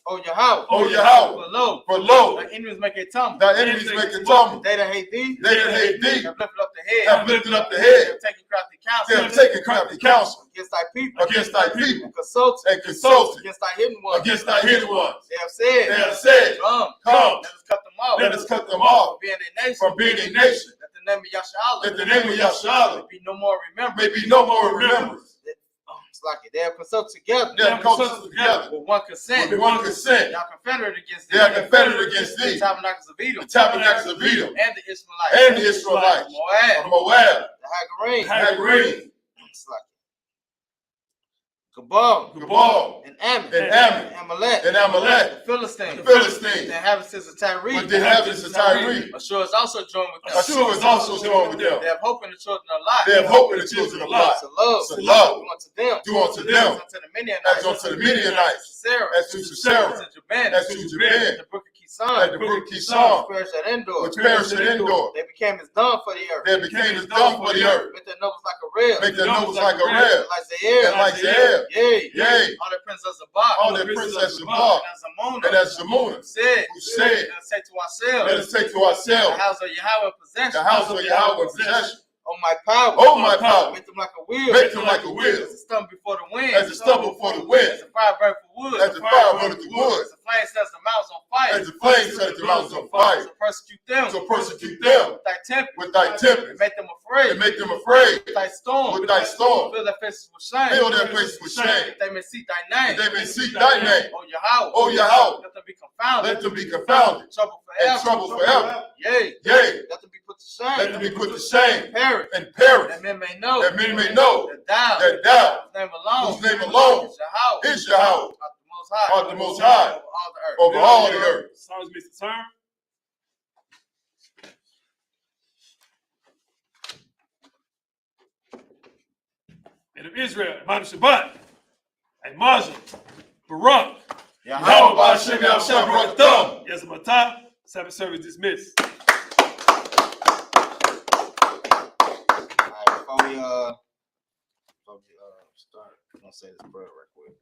Speaker 7: O Yahweh.
Speaker 2: O Yahweh.
Speaker 7: For lo,
Speaker 2: For lo,
Speaker 7: thy enemies make a tumble.
Speaker 2: thy enemies make a tumble.
Speaker 7: They that hate thee.
Speaker 2: They that hate thee
Speaker 7: Have lifted up the head.
Speaker 2: have lifted up the
Speaker 7: They
Speaker 2: head.
Speaker 7: have taken crafty
Speaker 2: They
Speaker 7: counsel.
Speaker 2: have taken crafty counsel
Speaker 7: Against thy people.
Speaker 2: against thy people
Speaker 7: And consulted.
Speaker 2: and consulted
Speaker 7: Against thy hidden ones.
Speaker 2: against thy hidden ones.
Speaker 7: They have said.
Speaker 2: They have said,
Speaker 7: Come.
Speaker 2: Come,
Speaker 7: Let us cut them off.
Speaker 2: let us cut them off
Speaker 7: From being a nation.
Speaker 2: from being a nation.
Speaker 7: That the name of Yashala.
Speaker 2: That the name of Yahshua
Speaker 7: Be no more remembered.
Speaker 2: may be no more remembered.
Speaker 7: It's like it. They have consulted together.
Speaker 2: They have consulted together
Speaker 7: With one consent.
Speaker 2: with one consent.
Speaker 7: They are confederate against thee.
Speaker 2: They are confederate against
Speaker 7: The
Speaker 2: thee,
Speaker 7: tabernacles of Edom.
Speaker 2: the tabernacles of Edom,
Speaker 7: And the Ishmaelites.
Speaker 2: and the Israelites,
Speaker 7: Moab.
Speaker 2: of Moab,
Speaker 7: The Hagarene.
Speaker 2: Hagarene,
Speaker 7: It's like Gabal.
Speaker 2: Gabal,
Speaker 7: And Ammon.
Speaker 2: and Ammon,
Speaker 7: Amalek.
Speaker 2: and Amalek,
Speaker 7: The Philistines.
Speaker 2: the Philistines,
Speaker 7: The inhabitants of Tyre.
Speaker 2: with the inhabitants of Tyre.
Speaker 7: Ashur is also joined with them.
Speaker 2: Ashur is also joined with them.
Speaker 7: They have hope in the children of Lot.
Speaker 2: They have hope in the children of Lot.
Speaker 7: So love.
Speaker 2: So love.
Speaker 7: Do unto them.
Speaker 2: Do unto them
Speaker 7: As unto the Midianites.
Speaker 2: as unto the Midianites,
Speaker 7: Sarah.
Speaker 2: as to Sarah,
Speaker 7: To Jaban.
Speaker 2: as to Jaban,
Speaker 7: The brook of Kison.
Speaker 2: at the brook Kishon,
Speaker 7: Which perished at Endor.
Speaker 2: which perished at Endor.
Speaker 7: They became as dung for the earth.
Speaker 2: They became as dung for the earth.
Speaker 7: Make their nose like a rail.
Speaker 2: Make their nose like a rail,
Speaker 7: Like Zaire.
Speaker 2: and like Jael.
Speaker 7: Yea.
Speaker 2: Yea,
Speaker 7: All the princes of Zabak.
Speaker 2: all the princess of Zabak,
Speaker 7: And
Speaker 2: and as Zamuna,
Speaker 7: said.
Speaker 2: who said,
Speaker 7: Let us say to ourselves.
Speaker 2: let us take to
Speaker 7: The
Speaker 2: ourselves
Speaker 7: house of Yahweh possession.
Speaker 2: the house of Yahweh in possession.
Speaker 7: Oh my power.
Speaker 2: Oh my power,
Speaker 7: Make them like a wheel.
Speaker 2: make them like a wheel,
Speaker 7: As a stumble before the wind.
Speaker 2: as a stubble for the wind,
Speaker 7: As a fire burn for wood.
Speaker 2: as the fire burneth the wood,
Speaker 7: As the flame sets the mountains on fire.
Speaker 2: as the flame set the mountains on fire.
Speaker 7: To persecute them.
Speaker 2: So persecute them
Speaker 7: With thy temper.
Speaker 2: with thy
Speaker 7: And
Speaker 2: tempest,
Speaker 7: make them afraid.
Speaker 2: and make them afraid
Speaker 7: With thy storm.
Speaker 2: with thy storm.
Speaker 7: Fill their faces with shame.
Speaker 2: Fill their faces with shame,
Speaker 7: That they may seek thy name.
Speaker 2: that they may seek thy name.
Speaker 7: Oh Yahweh.
Speaker 2: O Yahweh,
Speaker 7: Let them be confounded.
Speaker 2: let them be confounded
Speaker 7: Trouble
Speaker 2: and
Speaker 7: forever.
Speaker 2: trouble forever.
Speaker 7: Yea.
Speaker 2: Yea,
Speaker 7: Let them be put to shame.
Speaker 2: let them be put to shame
Speaker 7: Perish.
Speaker 2: and perish,
Speaker 7: That men may know.
Speaker 2: that men may know
Speaker 7: That thou.
Speaker 2: that thou,
Speaker 7: Whose name alone.
Speaker 2: whose name alone
Speaker 7: Is Yahweh.
Speaker 2: is Yahweh,
Speaker 7: Art the most high.
Speaker 2: art the most high
Speaker 7: Over all the earth.
Speaker 2: over all the earth.
Speaker 5: Psalms Mr. Turn. Men of Israel, Imam Shabbat, and Mazim, Barak,
Speaker 2: Yahweh Ba'Shem Yahshua Baratam.
Speaker 5: Yes, Matah, Sabbath service dismissed.
Speaker 7: All right, before we start, I'm gonna say this prayer right quick.